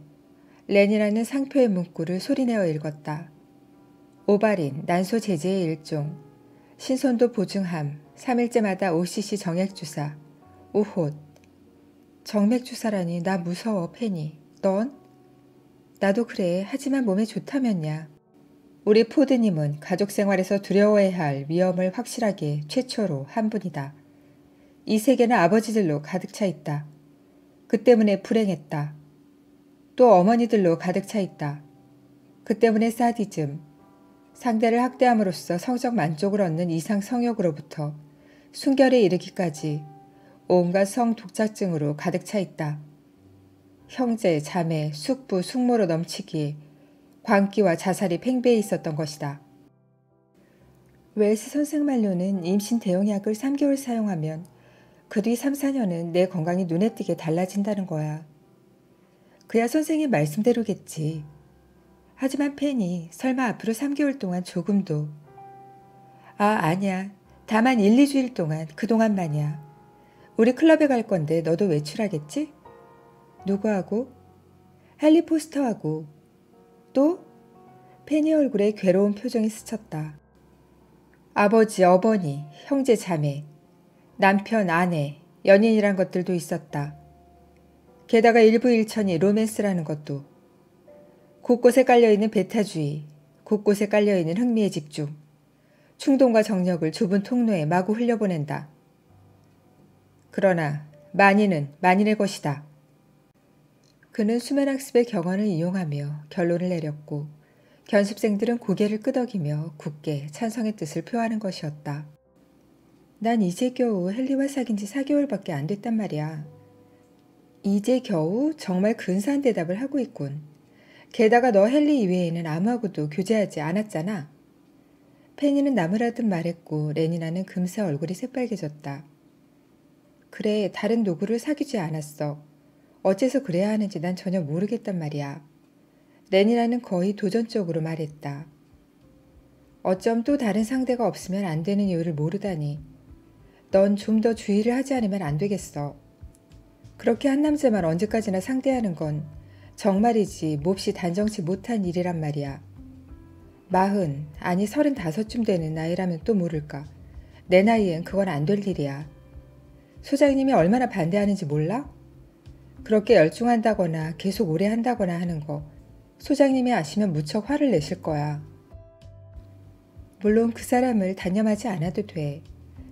렌이라는 상표의 문구를 소리내어 읽었다. 오바린, 난소 제제의 일종. 신선도 보증함, 3일째마다 5cc 정액주사. 우홑. 정맥주사라니 나 무서워 페니. 넌? 나도 그래. 하지만 몸에 좋다면야. 우리 포드님은 가족 생활에서 두려워해야 할 위험을 확실하게 최초로 한 분이다. 이 세계는 아버지들로 가득 차 있다. 그 때문에 불행했다. 또 어머니들로 가득 차 있다. 그 때문에 사디즘, 상대를 학대함으로써 성적 만족을 얻는 이상 성욕으로부터 순결에 이르기까지 온갖 성독착증으로 가득 차 있다. 형제, 자매, 숙부, 숙모로 넘치기에 광기와 자살이 팽배해 있었던 것이다. 웰스 선생 말로는 임신 대용약을 3개월 사용하면 그 뒤 3, 4년은 내 건강이 눈에 띄게 달라진다는 거야. 그야 선생님 말씀대로겠지. 하지만 팬이 설마 앞으로 3개월 동안 조금도. 아니야. 다만 1, 2주일 동안 그동안만이야. 우리 클럽에 갈 건데 너도 외출하겠지? 누구하고? 헨리 포스터하고. 또? 팬이 얼굴에 괴로운 표정이 스쳤다. 아버지, 어머니, 형제, 자매, 남편, 아내, 연인이란 것들도 있었다. 게다가 일부 일천이 로맨스라는 것도. 곳곳에 깔려있는 배타주의, 곳곳에 깔려있는 흥미에 집중. 충동과 정력을 좁은 통로에 마구 흘려보낸다. 그러나 만인은 만인의 것이다. 그는 수면학습의 경험을 이용하며 결론을 내렸고 견습생들은 고개를 끄덕이며 굳게 찬성의 뜻을 표하는 것이었다. 난 이제 겨우 헨리와 사귄 지 4개월밖에 안 됐단 말이야. 이제 겨우? 정말 근사한 대답을 하고 있군. 게다가 너 헨리 이외에는 아무하고도 교제하지 않았잖아. 페니는 나무라듯 말했고 레니나는 금세 얼굴이 새빨개졌다. 그래, 다른 누구를 사귀지 않았어. 어째서 그래야 하는지 난 전혀 모르겠단 말이야. 레니나는 거의 도전적으로 말했다. 어쩜 또 다른 상대가 없으면 안 되는 이유를 모르다니. 넌 좀 더 주의를 하지 않으면 안 되겠어. 그렇게 한 남자만 언제까지나 상대하는 건 정말이지 몹시 단정치 못한 일이란 말이야. 40, 아니 35쯤 되는 나이라면 또 모를까. 내 나이엔 그건 안 될 일이야. 소장님이 얼마나 반대하는지 몰라? 그렇게 열중한다거나 계속 오래 한다거나 하는 거 소장님이 아시면 무척 화를 내실 거야. 물론 그 사람을 단념하지 않아도 돼.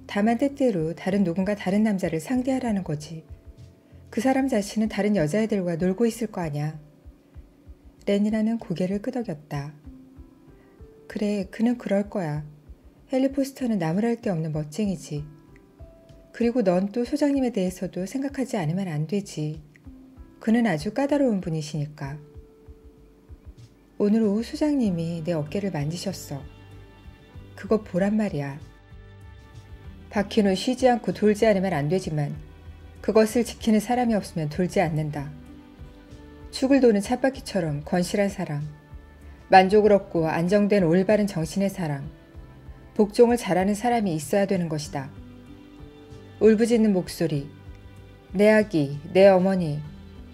다만 때때로 다른 누군가 다른 남자를 상대하라는 거지. 그 사람 자신은 다른 여자애들과 놀고 있을 거 아냐. 렌이라는 고개를 끄덕였다. 그래, 그는 그럴 거야. 헨리 포스터는 나무랄 데 없는 멋쟁이지. 그리고 넌 또 소장님에 대해서도 생각하지 않으면 안 되지. 그는 아주 까다로운 분이시니까. 오늘 오후 소장님이 내 어깨를 만지셨어. 그거 보란 말이야. 바퀴는 쉬지 않고 돌지 않으면 안 되지만 그것을 지키는 사람이 없으면 돌지 않는다. 축을 도는 쳇바퀴처럼 건실한 사람, 만족을 얻고 안정된 올바른 정신의 사람, 복종을 잘하는 사람이 있어야 되는 것이다. 울부짖는 목소리, 내 아기, 내 어머니,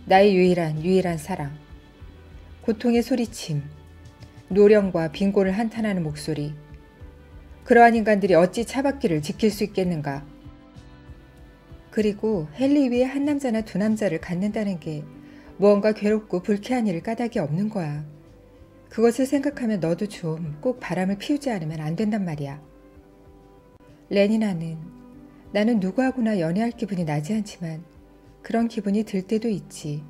나의 유일한 사랑. 고통의 소리침, 노령과 빈곤을 한탄하는 목소리. 그러한 인간들이 어찌 차바퀴를 지킬 수 있겠는가. 그리고 헨리 위에 한 남자나 두 남자를 갖는다는 게 무언가 괴롭고 불쾌한 일을 까닭이 없는 거야. 그것을 생각하면 너도 좀 꼭 바람을 피우지 않으면 안 된단 말이야. 나는 누구하고나 연애할 기분이 나지 않지만 그런 기분이 들 때도 있지.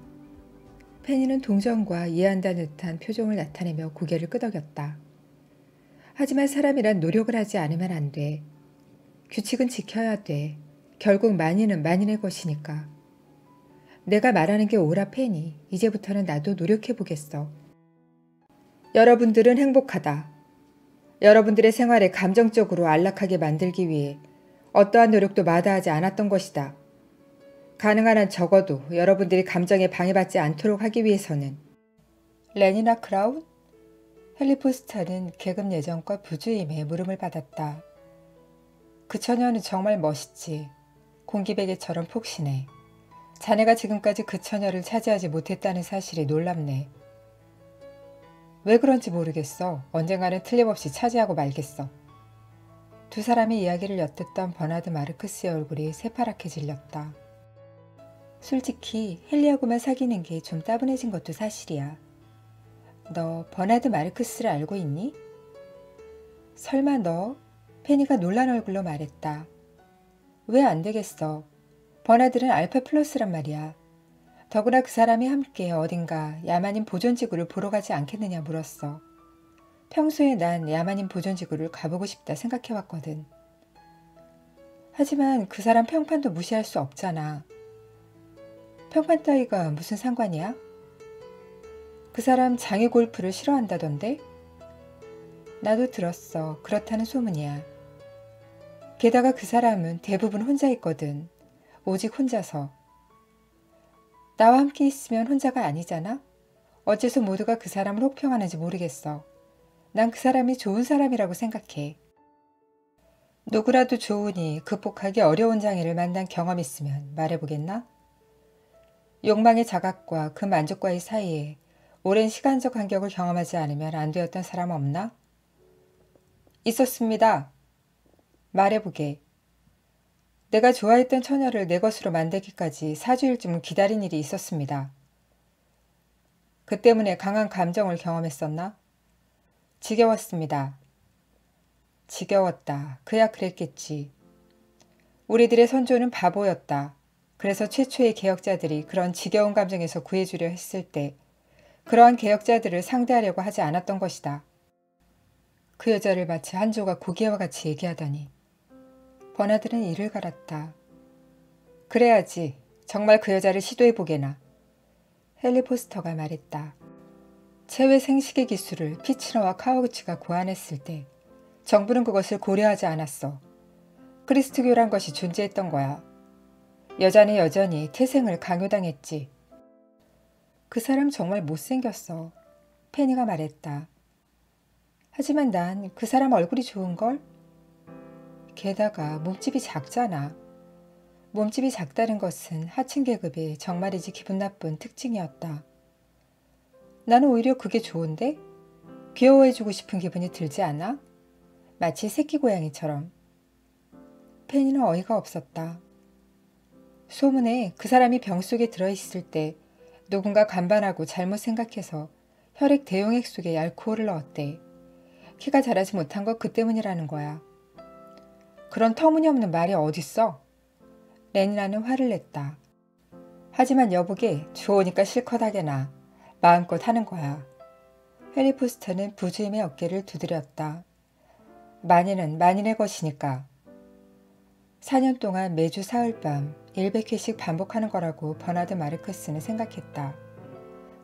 페니는 동정과 이해한다는 듯한 표정을 나타내며 고개를 끄덕였다. 하지만 사람이란 노력을 하지 않으면 안 돼. 규칙은 지켜야 돼. 결국 만인은 만인의 것이니까. 내가 말하는 게 옳아, 페니. 이제부터는 나도 노력해보겠어. 여러분들은 행복하다. 여러분들의 생활을 감정적으로 안락하게 만들기 위해 어떠한 노력도 마다하지 않았던 것이다. 가능한 한 적어도 여러분들이 감정에 방해받지 않도록 하기 위해서는. 레니나 크라운? 헨리 포스터는 계급 예정과 부주임에 물음을 받았다. 그 처녀는 정말 멋있지. 공기베개처럼 폭신해. 자네가 지금까지 그 처녀를 차지하지 못했다는 사실이 놀랍네. 왜 그런지 모르겠어. 언젠가는 틀림없이 차지하고 말겠어. 두 사람이 이야기를 엿듣던 버나드 마르크스의 얼굴이 새파랗게 질렸다. 솔직히 헨리하고만 사귀는 게 좀 따분해진 것도 사실이야. 너 버나드 마르크스를 알고 있니? 설마 너? 페니가 놀란 얼굴로 말했다. 왜 안 되겠어. 버나드는 알파 플러스란 말이야. 더구나 그 사람이 함께 어딘가 야만인 보존지구를 보러 가지 않겠느냐 물었어. 평소에 난 야만인 보존지구를 가보고 싶다 생각해왔거든. 하지만 그 사람 평판도 무시할 수 없잖아. 평판 따위가 무슨 상관이야? 그 사람 장애 골프를 싫어한다던데? 나도 들었어. 그렇다는 소문이야. 게다가 그 사람은 대부분 혼자 있거든. 오직 혼자서. 나와 함께 있으면 혼자가 아니잖아? 어째서 모두가 그 사람을 혹평하는지 모르겠어. 난 그 사람이 좋은 사람이라고 생각해. 누구라도 좋으니 극복하기 어려운 장애를 만난 경험 있으면 말해보겠나? 욕망의 자각과 그 만족과의 사이에 오랜 시간적 간격을 경험하지 않으면 안 되었던 사람 없나? 있었습니다. 말해보게. 내가 좋아했던 처녀를 내 것으로 만들기까지 4주일쯤 기다린 일이 있었습니다. 그 때문에 강한 감정을 경험했었나? 지겨웠습니다. 지겨웠다. 그야 그랬겠지. 우리들의 선조는 바보였다. 그래서 최초의 개혁자들이 그런 지겨운 감정에서 구해주려 했을 때 그러한 개혁자들을 상대하려고 하지 않았던 것이다. 그 여자를 마치 한 조각 고기와 같이 얘기하더니 버나드는 이를 갈았다. 그래야지. 정말 그 여자를 시도해보게나. 헨리 포스터가 말했다. 체외 생식의 기술을 키치너와 카와구치가 고안했을 때 정부는 그것을 고려하지 않았어. 그리스도교란 것이 존재했던 거야. 여자는 여전히 태생을 강요당했지. 그 사람 정말 못생겼어. 페니가 말했다. 하지만 난 그 사람 얼굴이 좋은걸? 게다가 몸집이 작잖아. 몸집이 작다는 것은 하층 계급의 정말이지 기분 나쁜 특징이었다. 나는 오히려 그게 좋은데? 귀여워해주고 싶은 기분이 들지 않아? 마치 새끼 고양이처럼. 페니는 어이가 없었다. 소문에 그 사람이 병 속에 들어있을 때 누군가 간반하고 잘못 생각해서 혈액 대용액 속에 알코올을 넣었대. 키가 자라지 못한 거 그 때문이라는 거야. 그런 터무니없는 말이 어딨어? 레니나는 화를 냈다. 하지만 여보게 좋으니까 실컷 하게나. 마음껏 하는 거야. 헨리 포스터는 부주임의 어깨를 두드렸다. 만인은 만인의 것이니까. 4년 동안 매주 사흘밤 100회씩 반복하는 거라고 버나드 마르크스는 생각했다.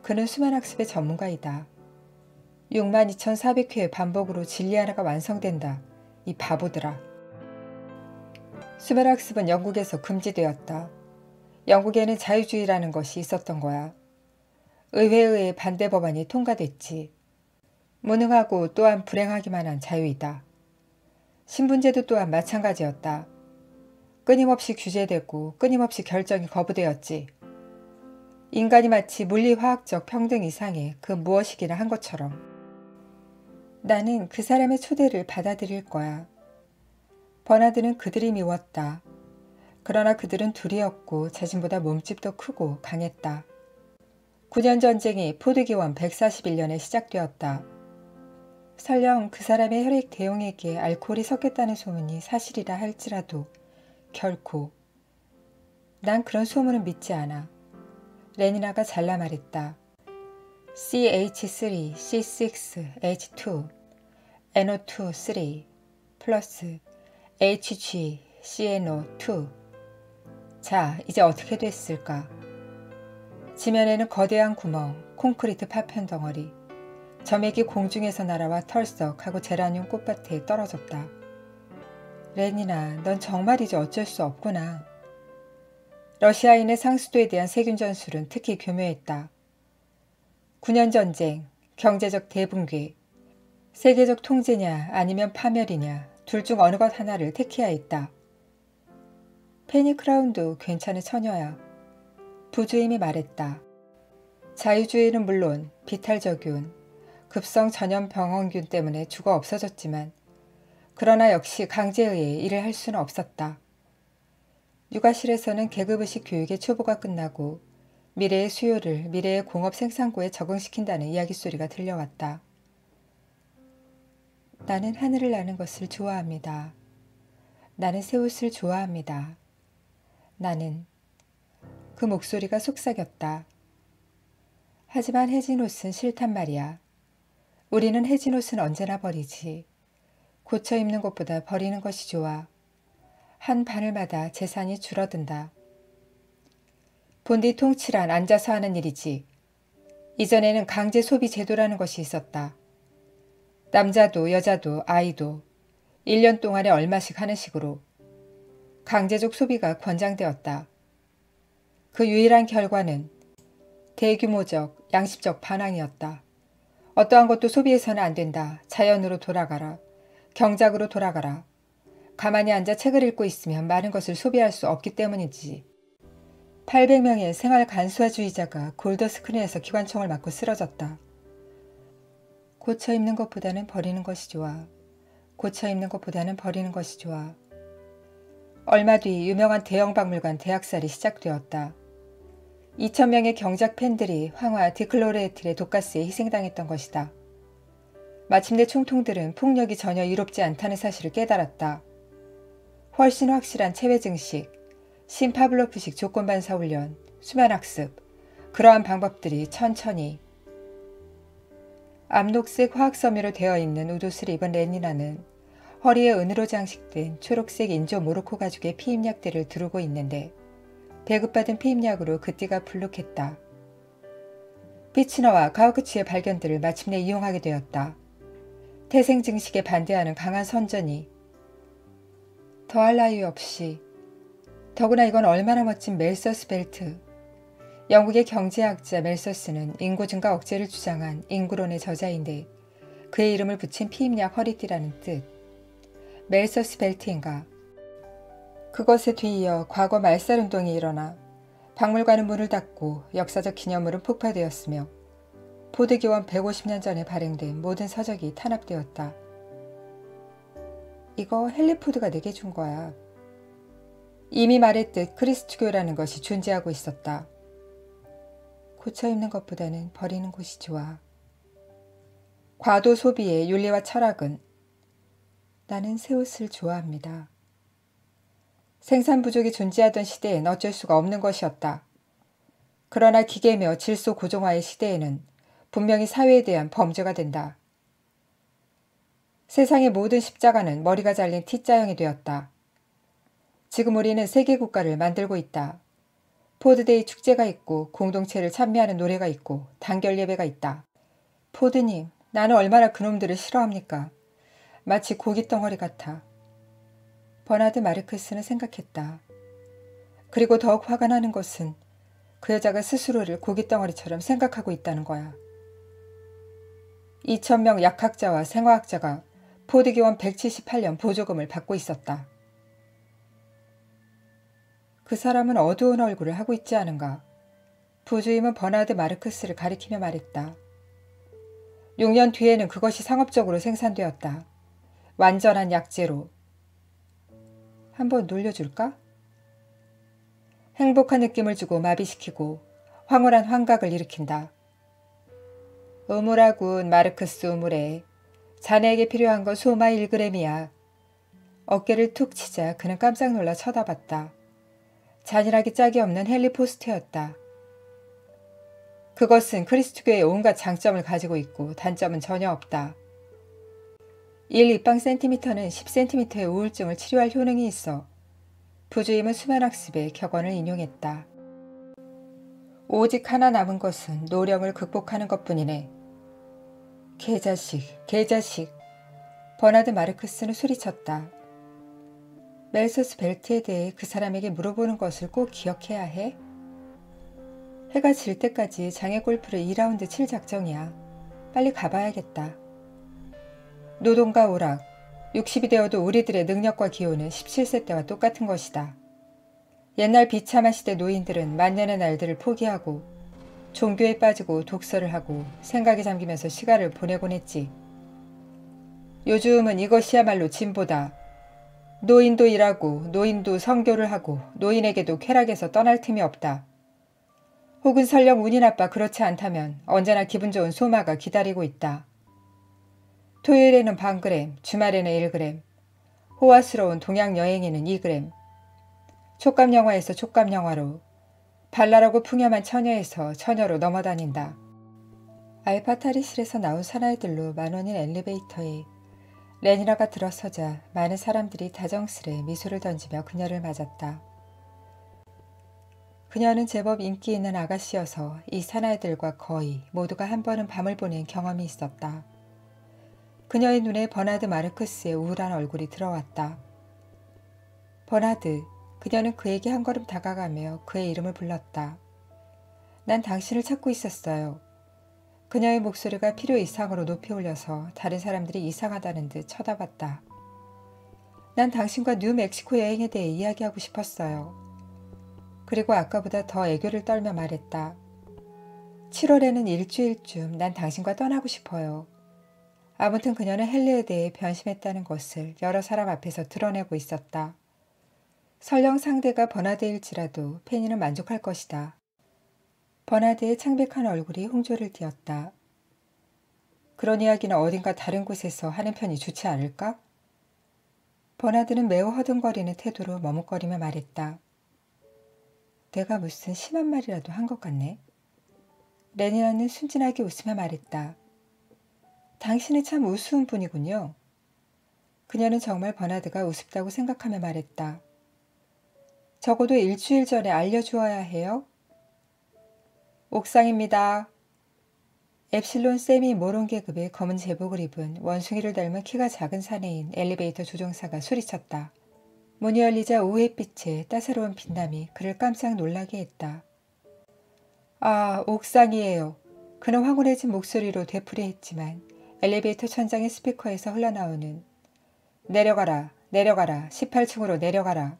그는 수면학습의 전문가이다. 62,400회의 반복으로 진리 하나가 완성된다. 이 바보들아. 수면학습은 영국에서 금지되었다. 영국에는 자유주의라는 것이 있었던 거야. 의회의 반대 법안이 통과됐지. 무능하고 또한 불행하기만 한 자유이다. 신분제도 또한 마찬가지였다. 끊임없이 규제되고 끊임없이 결정이 거부되었지. 인간이 마치 물리화학적 평등 이상의 그 무엇이기나 한 것처럼. 나는 그 사람의 초대를 받아들일 거야. 버나드는 그들이 미웠다. 그러나 그들은 둘이었고 자신보다 몸집도 크고 강했다. 9년 전쟁이 포드기원 141년에 시작되었다. 설령 그 사람의 혈액 대용액에 알코올이 섞였다는 소문이 사실이라 할지라도 결코 난 그런 소문은 믿지 않아. 레니나가 잘라 말했다. CH3, C6, H2, NO2, 3 플러스 HG, CNO2. 자, 이제 어떻게 됐을까? 지면에는 거대한 구멍, 콘크리트 파편 덩어리. 점액이 공중에서 날아와 털썩하고 제라늄 꽃밭에 떨어졌다. 레니나, 넌 정말이지 어쩔 수 없구나. 러시아인의 상수도에 대한 세균 전술은 특히 교묘했다. 9년 전쟁, 경제적 대붕괴, 세계적 통제냐 아니면 파멸이냐 둘 중 어느 것 하나를 택해야 했다. 페니 크라운도 괜찮은 처녀야. 부주임이 말했다. 자유주의는 물론 비탈저균, 급성 전염병원균 때문에 죽어 없어졌지만 그러나 역시 강제에 의해 일을 할 수는 없었다. 육아실에서는 계급의식 교육의 초보가 끝나고 미래의 수요를 미래의 공업 생산고에 적응시킨다는 이야기 소리가 들려왔다. 나는 하늘을 나는 것을 좋아합니다. 나는 새 옷을 좋아합니다. 나는 그 목소리가 속삭였다. 하지만 해진 옷은 싫단 말이야. 우리는 해진 옷은 언제나 버리지. 고쳐 입는 것보다 버리는 것이 좋아. 한 바늘마다 재산이 줄어든다. 본디 통치란 앉아서 하는 일이지. 이전에는 강제 소비 제도라는 것이 있었다. 남자도 여자도 아이도 1년 동안에 얼마씩 하는 식으로 강제적 소비가 권장되었다. 그 유일한 결과는 대규모적 양심적 반항이었다. 어떠한 것도 소비해서는 안 된다. 자연으로 돌아가라. 경작으로 돌아가라. 가만히 앉아 책을 읽고 있으면 많은 것을 소비할 수 없기 때문이지. 800명의 생활 간소화주의자가 골더 스크린에서 기관총을 맞고 쓰러졌다. 고쳐 입는 것보다는 버리는 것이 좋아. 고쳐 입는 것보다는 버리는 것이 좋아. 얼마 뒤 유명한 대형 박물관 대학살이 시작되었다. 2,000명의 경작 팬들이 황화 디클로레에틸의 독가스에 희생당했던 것이다. 마침내 총통들은 폭력이 전혀 이롭지 않다는 사실을 깨달았다. 훨씬 확실한 체외 증식, 신파블로프식 조건반사 훈련, 수면학습, 그러한 방법들이 천천히. 암녹색 화학섬유로 되어 있는 우도스를 입은 레니나는 허리에 은으로 장식된 초록색 인조 모로코 가죽의 피임약대를 두르고 있는데 배급받은 피임약으로 그 띠가 불룩했다. 피치너와 가우크치의 발견들을 마침내 이용하게 되었다. 태생 증식에 반대하는 강한 선전이 더할 나위 없이. 더구나 이건 얼마나 멋진 멜서스 벨트. 영국의 경제학자 멜서스는 인구 증가 억제를 주장한 인구론의 저자인데 그의 이름을 붙인 피임약 허리띠라는 뜻. 멜서스 벨트인가. 그것에 뒤이어 과거 말살운동이 일어나 박물관은 문을 닫고 역사적 기념물은 폭파되었으며 포드기원 150년 전에 발행된 모든 서적이 탄압되었다. 이거 헨리포드가 내게 준 거야. 이미 말했듯 그리스도교라는 것이 존재하고 있었다. 고쳐 입는 것보다는 버리는 것이 좋아. 과도 소비의 윤리와 철학은 나는 새 옷을 좋아합니다. 생산 부족이 존재하던 시대엔 어쩔 수가 없는 것이었다. 그러나 기계며 질소 고정화의 시대에는 분명히 사회에 대한 범죄가 된다. 세상의 모든 십자가는 머리가 잘린 T자형이 되었다. 지금 우리는 세계 국가를 만들고 있다. 포드데이 축제가 있고 공동체를 찬미하는 노래가 있고 단결 예배가 있다. 포드님, 나는 얼마나 그놈들을 싫어합니까? 마치 고깃덩어리 같아. 버나드 마르크스는 생각했다. 그리고 더욱 화가 나는 것은 그 여자가 스스로를 고깃덩어리처럼 생각하고 있다는 거야. 2,000명 약학자와 생화학자가 포드기원 178년 보조금을 받고 있었다. 그 사람은 어두운 얼굴을 하고 있지 않은가. 부주임은 버나드 마르크스를 가리키며 말했다. 6년 뒤에는 그것이 상업적으로 생산되었다. 완전한 약재로. 한번 놀려줄까? 행복한 느낌을 주고 마비시키고 황홀한 환각을 일으킨다. 우물하군, 마르크스 우물에. 자네에게 필요한 건 소마 1g이야. 어깨를 툭 치자 그는 깜짝 놀라 쳐다봤다. 잔인하기 짝이 없는 헨리 포스트였다. 그것은 크리스트교의 온갖 장점을 가지고 있고 단점은 전혀 없다. 1 입방 센티미터는 10cm의 우울증을 치료할 효능이 있어. 부주임은 수면학습의 격언을 인용했다. 오직 하나 남은 것은 노령을 극복하는 것뿐이네. 개자식, 개자식. 버나드 마르크스는 소리쳤다. 멜소스 벨트에 대해 그 사람에게 물어보는 것을 꼭 기억해야 해? 해가 질 때까지 장애 골프를 2라운드 칠 작정이야. 빨리 가봐야겠다. 노동과 오락, 60이 되어도 우리들의 능력과 기호는 17세 때와 똑같은 것이다. 옛날 비참한 시대 노인들은 만년의 날들을 포기하고 종교에 빠지고 독서를 하고 생각에 잠기면서 시간을 보내곤 했지. 요즘은 이것이야말로 진보다. 노인도 일하고 노인도 선교를 하고 노인에게도 쾌락에서 떠날 틈이 없다. 혹은 설령 운이 나빠 그렇지 않다면 언제나 기분 좋은 소마가 기다리고 있다. 토요일에는 반그램, 주말에는 1g, 호화스러운 동양 여행에는 2g, 촉감영화에서 촉감영화로, 발랄하고 풍요한 처녀에서 처녀로 넘어다닌다. 알파 탈의실에서 나온 사나이들로 만원인 엘리베이터에 레니라가 들어서자 많은 사람들이 다정스레 미소를 던지며 그녀를 맞았다. 그녀는 제법 인기 있는 아가씨여서 이 사나이들과 거의 모두가 한 번은 밤을 보낸 경험이 있었다. 그녀의 눈에 버나드 마르크스의 우울한 얼굴이 들어왔다. 버나드, 그녀는 그에게 한 걸음 다가가며 그의 이름을 불렀다. 난 당신을 찾고 있었어요. 그녀의 목소리가 필요 이상으로 높이 울려서 다른 사람들이 이상하다는 듯 쳐다봤다. 난 당신과 뉴멕시코 여행에 대해 이야기하고 싶었어요. 그리고 아까보다 더 애교를 떨며 말했다. 7월에는 일주일쯤 난 당신과 떠나고 싶어요. 아무튼 그녀는 헨리에 대해 변심했다는 것을 여러 사람 앞에서 드러내고 있었다. 설령 상대가 버나드일지라도 페니는 만족할 것이다. 버나드의 창백한 얼굴이 홍조를 띄었다. 그런 이야기는 어딘가 다른 곳에서 하는 편이 좋지 않을까? 버나드는 매우 허둥거리는 태도로 머뭇거리며 말했다. 내가 무슨 심한 말이라도 한 것 같네. 레니나는 순진하게 웃으며 말했다. 당신은 참 우스운 분이군요. 그녀는 정말 버나드가 우습다고 생각하며 말했다. 적어도 일주일 전에 알려주어야 해요. 옥상입니다. 엡실론 세미 모론 계급의 검은 제복을 입은 원숭이를 닮은 키가 작은 사내인 엘리베이터 조종사가 소리쳤다. 문이 열리자 우햇빛의 따사로운 빛남이 그를 깜짝 놀라게 했다. 아, 옥상이에요. 그는 황홀해진 목소리로 되풀이했지만 엘리베이터 천장의 스피커에서 흘러나오는 내려가라, 내려가라, 18층으로 내려가라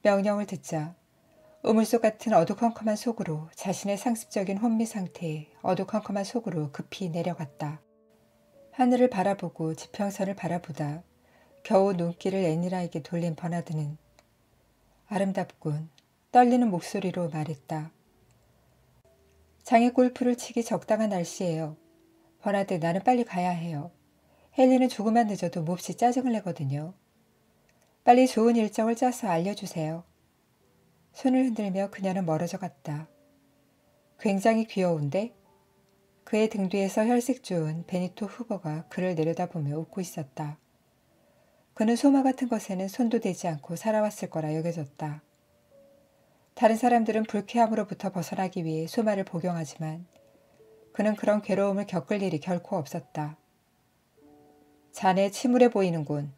명령을 듣자 우물속 같은 어두컴컴한 속으로 자신의 상습적인 혼미 상태에 어두컴컴한 속으로 급히 내려갔다. 하늘을 바라보고 지평선을 바라보다 겨우 눈길을 애니라에게 돌린 버나드는 아름답군 떨리는 목소리로 말했다. 장애 골프를 치기 적당한 날씨예요. 버나드 나는 빨리 가야 해요. 헨리는 조금만 늦어도 몹시 짜증을 내거든요. 빨리 좋은 일정을 짜서 알려주세요. 손을 흔들며 그녀는 멀어져 갔다. 굉장히 귀여운데? 그의 등 뒤에서 혈색 좋은 베니토 후보가 그를 내려다보며 웃고 있었다. 그는 소마 같은 것에는 손도 대지 않고 살아왔을 거라 여겨졌다. 다른 사람들은 불쾌함으로부터 벗어나기 위해 소마를 복용하지만 그는 그런 괴로움을 겪을 일이 결코 없었다. 자네 침울해 보이는군.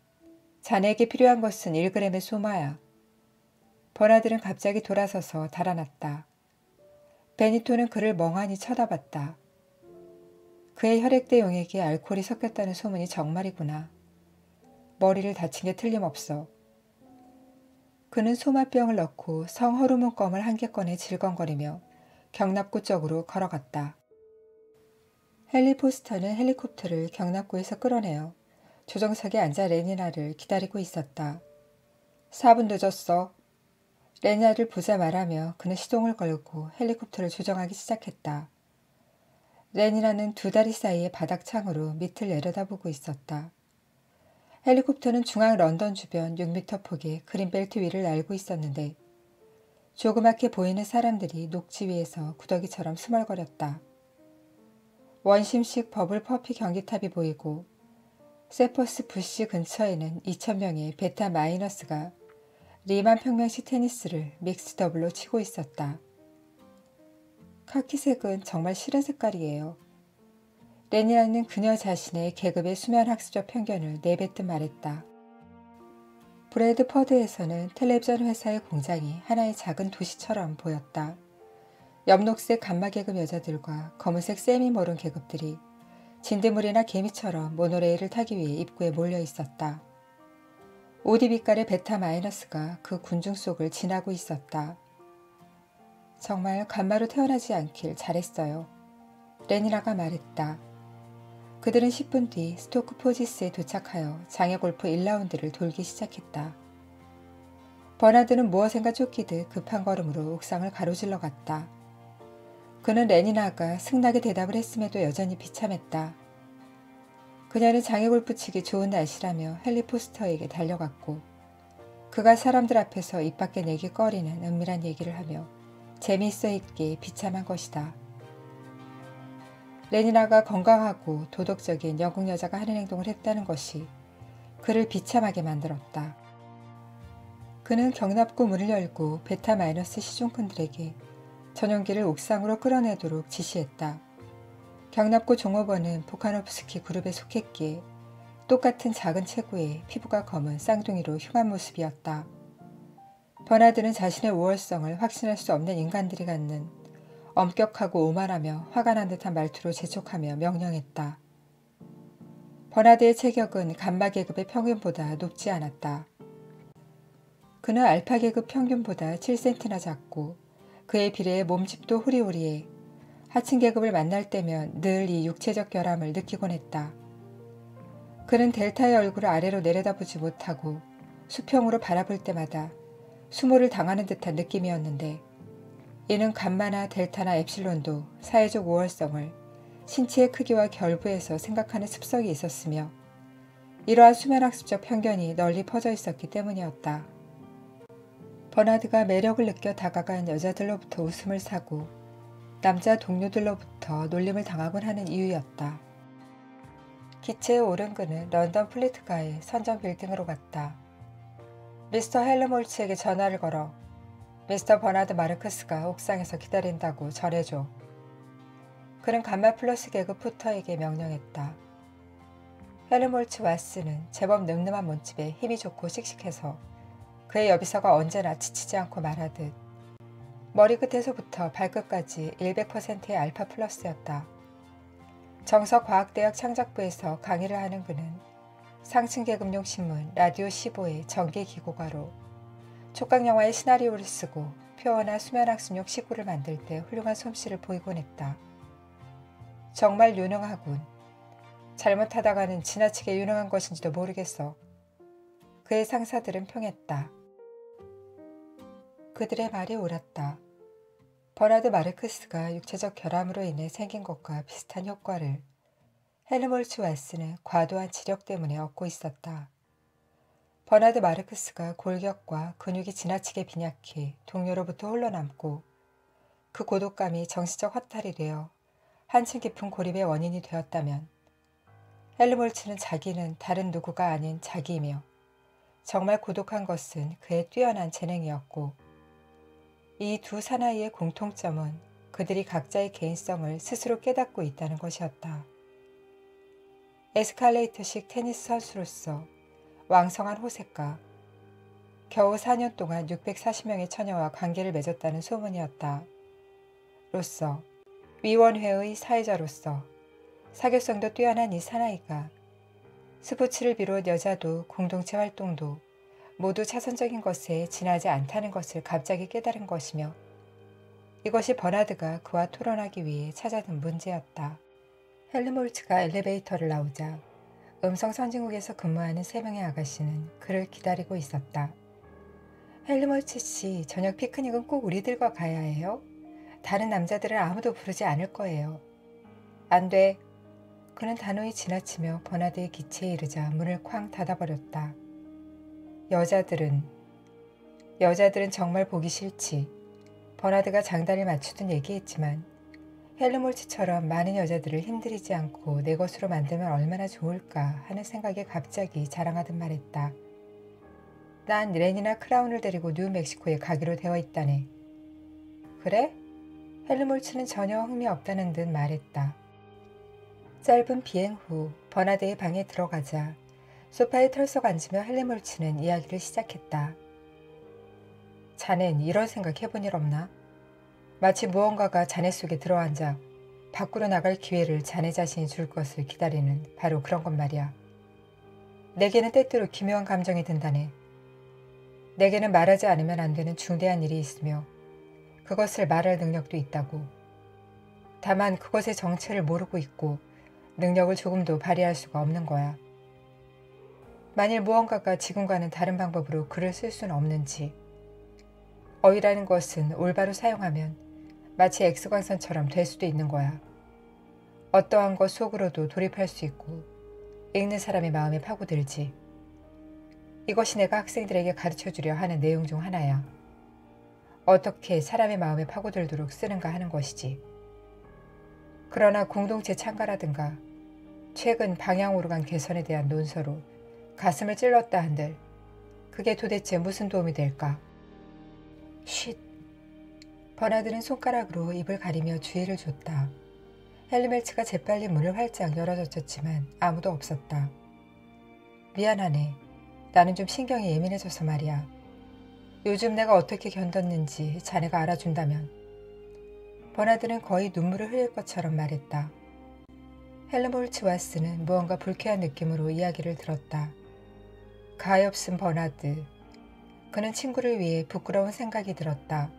자네에게 필요한 것은 1g의 소마야. 버나드는 갑자기 돌아서서 달아났다. 베니토는 그를 멍하니 쳐다봤다. 그의 혈액대 용액에 알코올이 섞였다는 소문이 정말이구나. 머리를 다친 게 틀림없어. 그는 소마병을 넣고 성호르몬 껌을 한 개 꺼내 질겅거리며 경납고 쪽으로 걸어갔다. 헨리 포스터는 헬리콥터를 경납고에서 끌어내어 조정석에 앉아 레니나를 기다리고 있었다. 4분 늦었어. 레니나를 보자 말하며 그는 시동을 걸고 헬리콥터를 조정하기 시작했다. 레니나는 두 다리 사이의 바닥창으로 밑을 내려다보고 있었다. 헬리콥터는 중앙 런던 주변 6m 폭의 그린벨트 위를 날고 있었는데 조그맣게 보이는 사람들이 녹지 위에서 구더기처럼 스멀거렸다. 원심식 버블 퍼피 경기탑이 보이고 세퍼스 부시 근처에는 2,000명의 베타 마이너스가 리만 평면식 테니스를 믹스 더블로 치고 있었다. 카키색은 정말 싫은 색깔이에요. 레니나는 그녀 자신의 계급의 수면학습적 편견을 내뱉듯 말했다. 브래드퍼드에서는 텔레비전 회사의 공장이 하나의 작은 도시처럼 보였다. 엽록색 감마계급 여자들과 검은색 세미모른 계급들이 진드물이나 개미처럼 모노레일을 타기 위해 입구에 몰려 있었다. 오디 빛깔의 베타 마이너스가 그 군중 속을 지나고 있었다. 정말 간마로 태어나지 않길 잘했어요. 레니나가 말했다. 그들은 10분 뒤 스토크 포지스에 도착하여 장애 골프 1라운드를 돌기 시작했다. 버나드는 무엇인가 쫓기듯 급한 걸음으로 옥상을 가로질러 갔다. 그는 레니나가 승낙에 대답을 했음에도 여전히 비참했다. 그녀는 장애 골프 치기 좋은 날씨라며 헨리 포스터에게 달려갔고 그가 사람들 앞에서 입 밖에 내기 꺼리는 은밀한 얘기를 하며 재미있어 있기에 비참한 것이다. 레니나가 건강하고 도덕적인 영국 여자가 하는 행동을 했다는 것이 그를 비참하게 만들었다. 그는 경납고 문을 열고 베타 마이너스 시종꾼들에게 전용기를 옥상으로 끌어내도록 지시했다. 경납고 종업원은 포카노프스키 그룹에 속했기에 똑같은 작은 체구에 피부가 검은 쌍둥이로 흉한 모습이었다. 버나드는 자신의 우월성을 확신할 수 없는 인간들이 갖는 엄격하고 오만하며 화가 난 듯한 말투로 재촉하며 명령했다. 버나드의 체격은 감마 계급의 평균보다 높지 않았다. 그는 알파 계급 평균보다 7cm나 작고 그에 비례해 몸집도 호리호리해 하층 계급을 만날 때면 늘 이 육체적 결함을 느끼곤 했다. 그는 델타의 얼굴을 아래로 내려다보지 못하고 수평으로 바라볼 때마다 수모를 당하는 듯한 느낌이었는데 이는 감마나 델타나 엡실론도 사회적 우월성을 신체의 크기와 결부에서 생각하는 습성이 있었으며 이러한 수면학습적 편견이 널리 퍼져 있었기 때문이었다. 버나드가 매력을 느껴 다가간 여자들로부터 웃음을 사고 남자 동료들로부터 놀림을 당하곤 하는 이유였다. 기체에 오른 그는 런던 플리트가의 선전 빌딩으로 갔다. 미스터 헬름홀츠에게 전화를 걸어 미스터 버나드 마르크스가 옥상에서 기다린다고 전해줘. 그는 감마 플러스 계급 푸터에게 명령했다. 헬름홀츠 왓스는 제법 늠름한 몸집에 힘이 좋고 씩씩해서 그의 여비서가 언제나 지치지 않고 말하듯 머리끝에서부터 발끝까지 100%의 알파 플러스였다. 정서과학대학 창작부에서 강의를 하는 그는 상층 계급용 신문 라디오 15의 정기기고가로 촉각영화의 시나리오를 쓰고 표어나 수면학습용 시구를 만들 때 훌륭한 솜씨를 보이곤 했다. 정말 유능하군. 잘못하다가는 지나치게 유능한 것인지도 모르겠어. 그의 상사들은 평했다. 그들의 말이 옳았다. 버나드 마르크스가 육체적 결함으로 인해 생긴 것과 비슷한 효과를 헬름홀츠 왓스는 과도한 지력 때문에 얻고 있었다. 버나드 마르크스가 골격과 근육이 지나치게 빈약해 동료로부터 홀로 남고 그 고독감이 정신적 허탈이 되어 한층 깊은 고립의 원인이 되었다면 헬름홀츠는 자기는 다른 누구가 아닌 자기이며 정말 고독한 것은 그의 뛰어난 재능이었고 이 두 사나이의 공통점은 그들이 각자의 개인성을 스스로 깨닫고 있다는 것이었다. 에스컬레이터식 테니스 선수로서 왕성한 호색과 겨우 4년 동안 640명의 처녀와 관계를 맺었다는 소문이었다. 로서, 위원회의 사회자로서 사교성도 뛰어난 이 사나이가 스포츠를 비롯 여자도 공동체 활동도 모두 차선적인 것에 지나지 않다는 것을 갑자기 깨달은 것이며 이것이 버나드가 그와 토론하기 위해 찾아든 문제였다. 헬르몰츠가 엘리베이터를 나오자 음성 선진국에서 근무하는 3명의 아가씨는 그를 기다리고 있었다. 헬르몰츠 씨, 저녁 피크닉은 꼭 우리들과 가야 해요? 다른 남자들은 아무도 부르지 않을 거예요. 안 돼. 그는 단호히 지나치며 버나드의 기체에 이르자 문을 쾅 닫아버렸다. 여자들은 정말 보기 싫지. 버나드가 장단을 맞추듯 얘기했지만 헬르몰츠처럼 많은 여자들을 힘들이지 않고 내 것으로 만들면 얼마나 좋을까 하는 생각에 갑자기 자랑하듯 말했다. 난 렌이나 크라운을 데리고 뉴멕시코에 가기로 되어 있다네. 그래? 헬르몰츠는 전혀 흥미 없다는 듯 말했다. 짧은 비행 후 버나드의 방에 들어가자 소파에 털썩 앉으며 헬르몰츠는 이야기를 시작했다. 자넨 이런 생각 해본 일 없나? 마치 무언가가 자네 속에 들어앉아 밖으로 나갈 기회를 자네 자신이 줄 것을 기다리는 바로 그런 것 말이야. 내게는 때때로 기묘한 감정이 든다네. 내게는 말하지 않으면 안 되는 중대한 일이 있으며 그것을 말할 능력도 있다고. 다만 그것의 정체를 모르고 있고 능력을 조금도 발휘할 수가 없는 거야. 만일 무언가가 지금과는 다른 방법으로 글을 쓸 수는 없는지. 어휘라는 것은 올바로 사용하면 마치 X광선처럼 될 수도 있는 거야. 어떠한 것 속으로도 돌입할 수 있고 읽는 사람의 마음에 파고들지. 이것이 내가 학생들에게 가르쳐주려 하는 내용 중 하나야. 어떻게 사람의 마음에 파고들도록 쓰는가 하는 것이지. 그러나 공동체 참가라든가 최근 방향으로 간 개선에 대한 논서로 가슴을 찔렀다 한들 그게 도대체 무슨 도움이 될까? 쉿. 버나드는 손가락으로 입을 가리며 주의를 줬다. 헬르멜츠가 재빨리 문을 활짝 열어젖혔지만 아무도 없었다. 미안하네. 나는 좀 신경이 예민해져서 말이야. 요즘 내가 어떻게 견뎠는지 자네가 알아준다면. 버나드는 거의 눈물을 흘릴 것처럼 말했다. 헬르몰츠 와스는 무언가 불쾌한 느낌으로 이야기를 들었다. 가엾은 버나드. 그는 친구를 위해 부끄러운 생각이 들었다.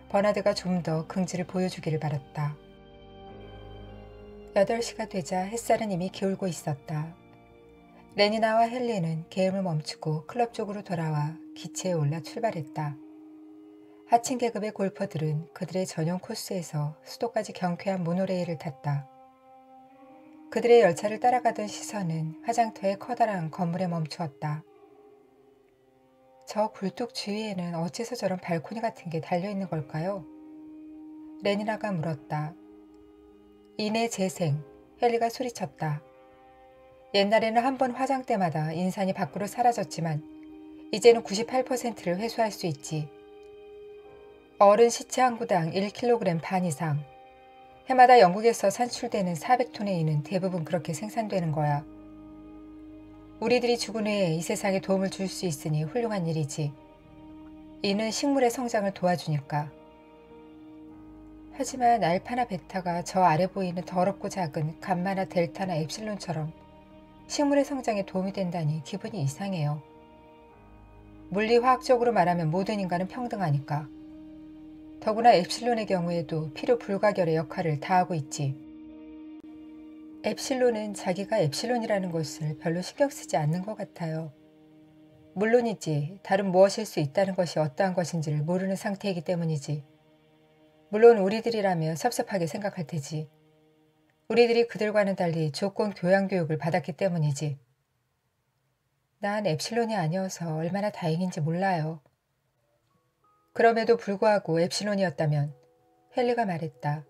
버나드가 좀 더 긍지를 보여주기를 바랐다. 8시가 되자 햇살은 이미 기울고 있었다. 레니나와 헨리는 게임을 멈추고 클럽 쪽으로 돌아와 기체에 올라 출발했다. 하층 계급의 골퍼들은 그들의 전용 코스에서 수도까지 경쾌한 모노레일을 탔다. 그들의 열차를 따라가던 시선은 화장터의 커다란 건물에 멈추었다. 저 굴뚝 주위에는 어째서 저런 발코니 같은 게 달려있는 걸까요? 레니나가 물었다. 인의 재생, 헨리가 소리쳤다. 옛날에는 한 번 화장 때마다 인산이 밖으로 사라졌지만 이제는 98%를 회수할 수 있지. 어른 시체 한 구당 1kg 반 이상. 해마다 영국에서 산출되는 400톤의 인은 대부분 그렇게 생산되는 거야. 우리들이 죽은 후에 이 세상에 도움을 줄 수 있으니 훌륭한 일이지. 이는 식물의 성장을 도와주니까. 하지만 알파나 베타가 저 아래 보이는 더럽고 작은 감마나 델타나 엡실론처럼 식물의 성장에 도움이 된다니 기분이 이상해요. 물리화학적으로 말하면 모든 인간은 평등하니까. 더구나 엡실론의 경우에도 필요 불가결의 역할을 다하고 있지. 엡실론은 자기가 엡실론이라는 것을 별로 신경 쓰지 않는 것 같아요. 물론이지 다른 무엇일 수 있다는 것이 어떠한 것인지를 모르는 상태이기 때문이지. 물론 우리들이라면 섭섭하게 생각할 테지. 우리들이 그들과는 달리 조건 교양 교육을 받았기 때문이지. 난 엡실론이 아니어서 얼마나 다행인지 몰라요. 그럼에도 불구하고 엡실론이었다면 헨리가 말했다.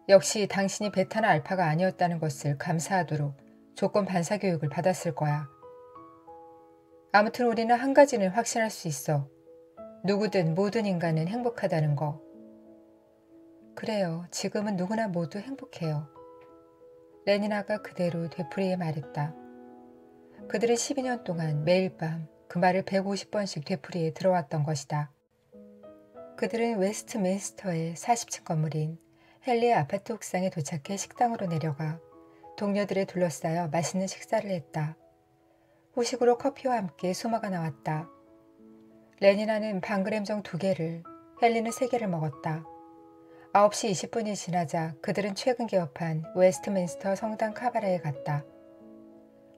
역시 당신이 베타나 알파가 아니었다는 것을 감사하도록 조건 반사 교육을 받았을 거야. 아무튼 우리는 한 가지는 확신할 수 있어. 누구든 모든 인간은 행복하다는 거. 그래요. 지금은 누구나 모두 행복해요. 레니나가 그대로 되풀이해 말했다. 그들은 12년 동안 매일 밤 그 말을 150번씩 되풀이해 들어왔던 것이다. 그들은 웨스트민스터의 40층 건물인 헨리의 아파트 옥상에 도착해 식당으로 내려가 동료들에 둘러싸여 맛있는 식사를 했다. 후식으로 커피와 함께 소마가 나왔다. 레니나는 반그램정 2개를, 헨리는 3개를 먹었다. 9시 20분이 지나자 그들은 최근 개업한 웨스트민스터 성당 카바레에 갔다.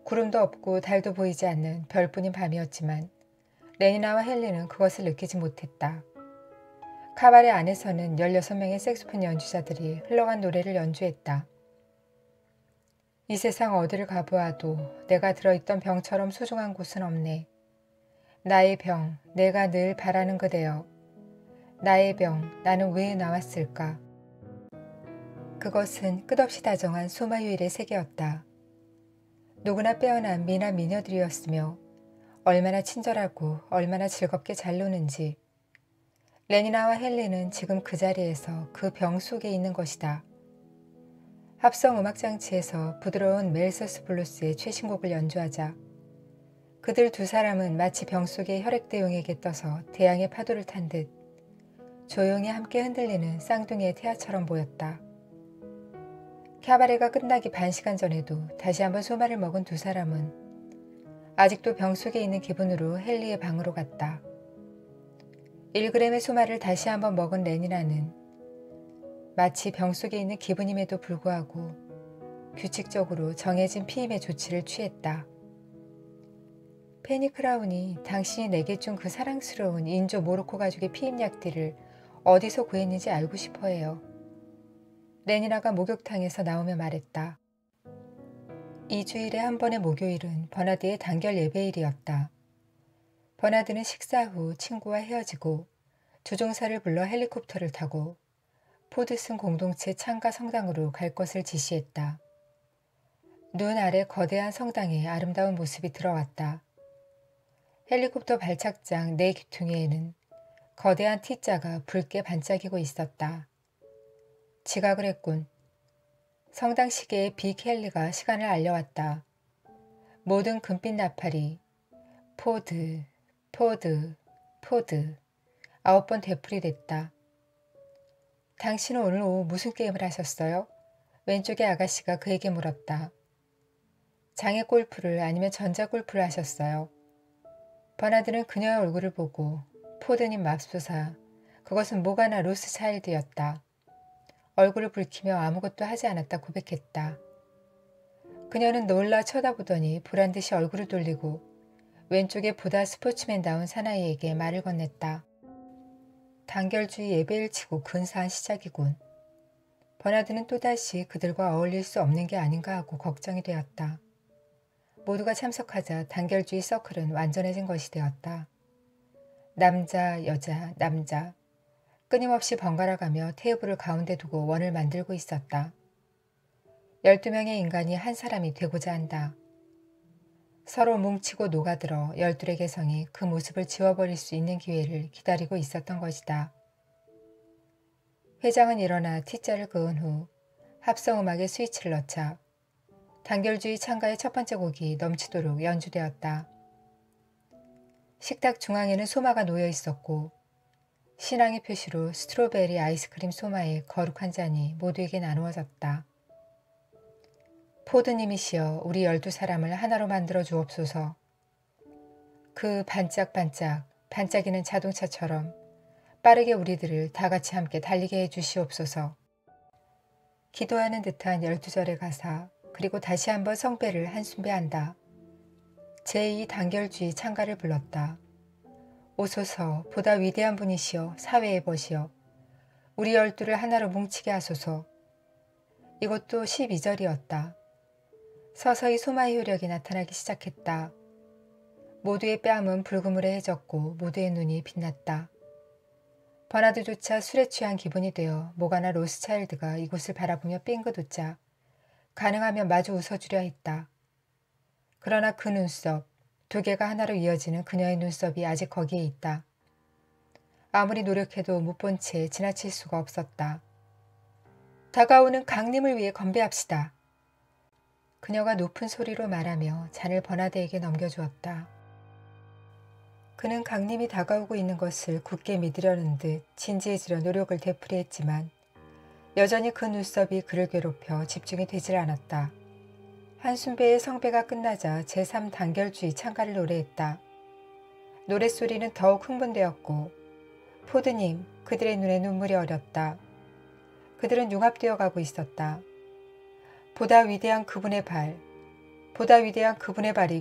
구름도 없고 달도 보이지 않는 별뿐인 밤이었지만 레니나와 헨리는 그것을 느끼지 못했다. 카바레 안에서는 16명의 색소폰 연주자들이 흘러간 노래를 연주했다. 이 세상 어디를 가보아도 내가 들어있던 병처럼 소중한 곳은 없네. 나의 병, 내가 늘 바라는 그대여. 나의 병, 나는 왜 나왔을까? 그것은 끝없이 다정한 소마유일의 세계였다. 누구나 빼어난 미나 미녀들이었으며 얼마나 친절하고 얼마나 즐겁게 잘 노는지. 레니나와 헨리는 지금 그 자리에서 그 병 속에 있는 것이다. 합성 음악장치에서 부드러운 멜서스 블루스의 최신곡을 연주하자 그들 2사람은 마치 병 속의 혈액대용에게 떠서 대양의 파도를 탄 듯 조용히 함께 흔들리는 쌍둥이의 태아처럼 보였다. 카바레가 끝나기 반시간 전에도 다시 한번 소마를 먹은 2사람은 아직도 병 속에 있는 기분으로 헨리의 방으로 갔다. 1g의 소마를 다시 한번 먹은 레니나는 마치 병 속에 있는 기분임에도 불구하고 규칙적으로 정해진 피임의 조치를 취했다. 페니 크라운이 당신이 내게 준 그 사랑스러운 인조 모로코 가죽의 피임약들을 어디서 구했는지 알고 싶어 해요. 레니나가 목욕탕에서 나오며 말했다. 2주일에 한 번의 목요일은 버나드의 단결 예배일이었다. 버나드는 식사 후 친구와 헤어지고 조종사를 불러 헬리콥터를 타고 포드슨 공동체 창가 성당으로 갈 것을 지시했다. 눈 아래 거대한 성당의 아름다운 모습이 들어왔다. 헬리콥터 발착장 4귀퉁이에는 거대한 T자가 붉게 반짝이고 있었다. 지각을 했군. 성당 시계에 빅 헨리가 시간을 알려왔다. 모든 금빛 나팔이 포드, 포드, 포드 9번 되풀이됐다. 당신은 오늘 오후 무슨 게임을 하셨어요? 왼쪽의 아가씨가 그에게 물었다. 장애 골프를 아니면 전자 골프를 하셨어요. 버나드는 그녀의 얼굴을 보고 포드님 맙소사, 그것은 모가나 로스차일드였다. 얼굴을 붉히며 아무것도 하지 않았다 고백했다. 그녀는 놀라 쳐다보더니 보란듯이 얼굴을 돌리고 왼쪽에 보다 스포츠맨다운 사나이에게 말을 건넸다. 단결주의 예배를 치고 근사한 시작이군. 버나드는 또다시 그들과 어울릴 수 없는 게 아닌가 하고 걱정이 되었다. 모두가 참석하자 단결주의 서클은 완전해진 것이 되었다. 남자, 여자, 남자. 끊임없이 번갈아가며 테이블을 가운데 두고 원을 만들고 있었다. 12명의 인간이 한 사람이 되고자 한다. 서로 뭉치고 녹아들어 12의 개성이 그 모습을 지워버릴 수 있는 기회를 기다리고 있었던 것이다. 회장은 일어나 T자를 그은 후 합성음악에 스위치를 넣자 단결주의 창가의 첫 번째 곡이 넘치도록 연주되었다. 식탁 중앙에는 소마가 놓여 있었고 신앙의 표시로 스트로베리 아이스크림 소마의 거룩한 잔이 모두에게 나누어졌다. 포드님이시여 우리 12사람을 하나로 만들어 주옵소서. 그 반짝반짝 반짝이는 자동차처럼 빠르게 우리들을 다 같이 함께 달리게 해 주시옵소서. 기도하는 듯한 12절의 가사 그리고 다시 한번 성배를 한순배한다. 제2 단결주의 창가를 불렀다. 오소서 보다 위대한 분이시여 사회의 벗이여 우리 12를 하나로 뭉치게 하소서. 이것도 12절이었다. 서서히 소마의 효력이 나타나기 시작했다. 모두의 뺨은 불그물해졌고 모두의 눈이 빛났다. 버나드조차 술에 취한 기분이 되어 모가나 로스차일드가 이곳을 바라보며 삥긋 웃자 가능하면 마주 웃어주려 했다. 그러나 그 눈썹, 2개가 하나로 이어지는 그녀의 눈썹이 아직 거기에 있다. 아무리 노력해도 못 본 채 지나칠 수가 없었다. 다가오는 강림을 위해 건배합시다. 그녀가 높은 소리로 말하며 잔을 버나드에게 넘겨주었다. 그는 강림이 다가오고 있는 것을 굳게 믿으려는 듯 진지해지려 노력을 되풀이했지만 여전히 그 눈썹이 그를 괴롭혀 집중이 되질 않았다. 한순배의 성배가 끝나자 제3단결주의 창가를 노래했다. 노랫소리는 더욱 흥분되었고 포드님, 그들의 눈에 눈물이 어렸다. 그들은 융합되어 가고 있었다. 보다 위대한 그분의 발이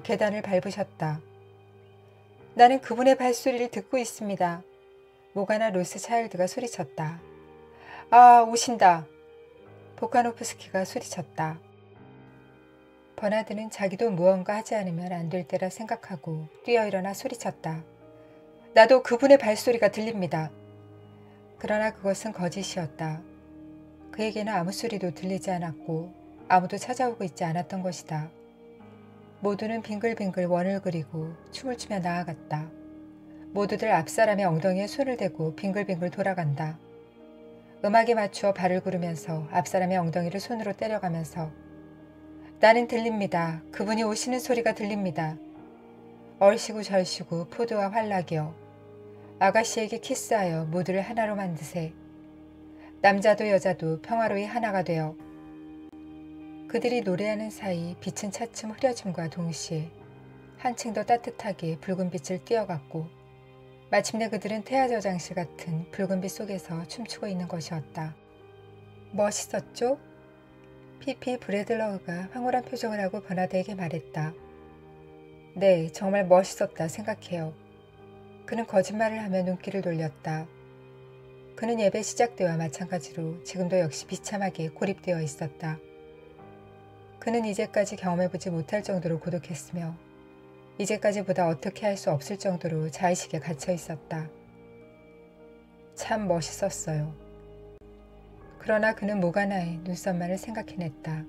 계단을 밟으셨다. 나는 그분의 발소리를 듣고 있습니다. 모가나 로스차일드가 소리쳤다. 아, 오신다. 보카노프스키가 소리쳤다. 버나드는 자기도 무언가 하지 않으면 안 될 때라 생각하고 뛰어일어나 소리쳤다. 나도 그분의 발소리가 들립니다. 그러나 그것은 거짓이었다. 그에게는 아무 소리도 들리지 않았고 아무도 찾아오고 있지 않았던 것이다. 모두는 빙글빙글 원을 그리고 춤을 추며 나아갔다. 모두들 앞사람의 엉덩이에 손을 대고 빙글빙글 돌아간다. 음악에 맞추어 발을 구르면서 앞사람의 엉덩이를 손으로 때려가면서 나는 들립니다. 그분이 오시는 소리가 들립니다. 얼씨구 절씨구 포도와 활락이여. 아가씨에게 키스하여 모두를 하나로 만드세. 남자도 여자도 평화로이 하나가 되어. 그들이 노래하는 사이 빛은 차츰 흐려짐과 동시에 한층 더 따뜻하게 붉은 빛을 띄어갔고 마침내 그들은 태아저장실 같은 붉은 빛 속에서 춤추고 있는 것이었다. 멋있었죠? 피피 브래들러가 황홀한 표정을 하고 버나드에게 말했다. 네, 정말 멋있었다 생각해요. 그는 거짓말을 하며 눈길을 돌렸다. 그는 예배 시작 때와 마찬가지로 지금도 역시 비참하게 고립되어 있었다. 그는 이제까지 경험해보지 못할 정도로 고독했으며 이제까지보다 어떻게 할 수 없을 정도로 자의식에 갇혀 있었다. 참 멋있었어요. 그러나 그는 모가나의 눈썹만을 생각해냈다.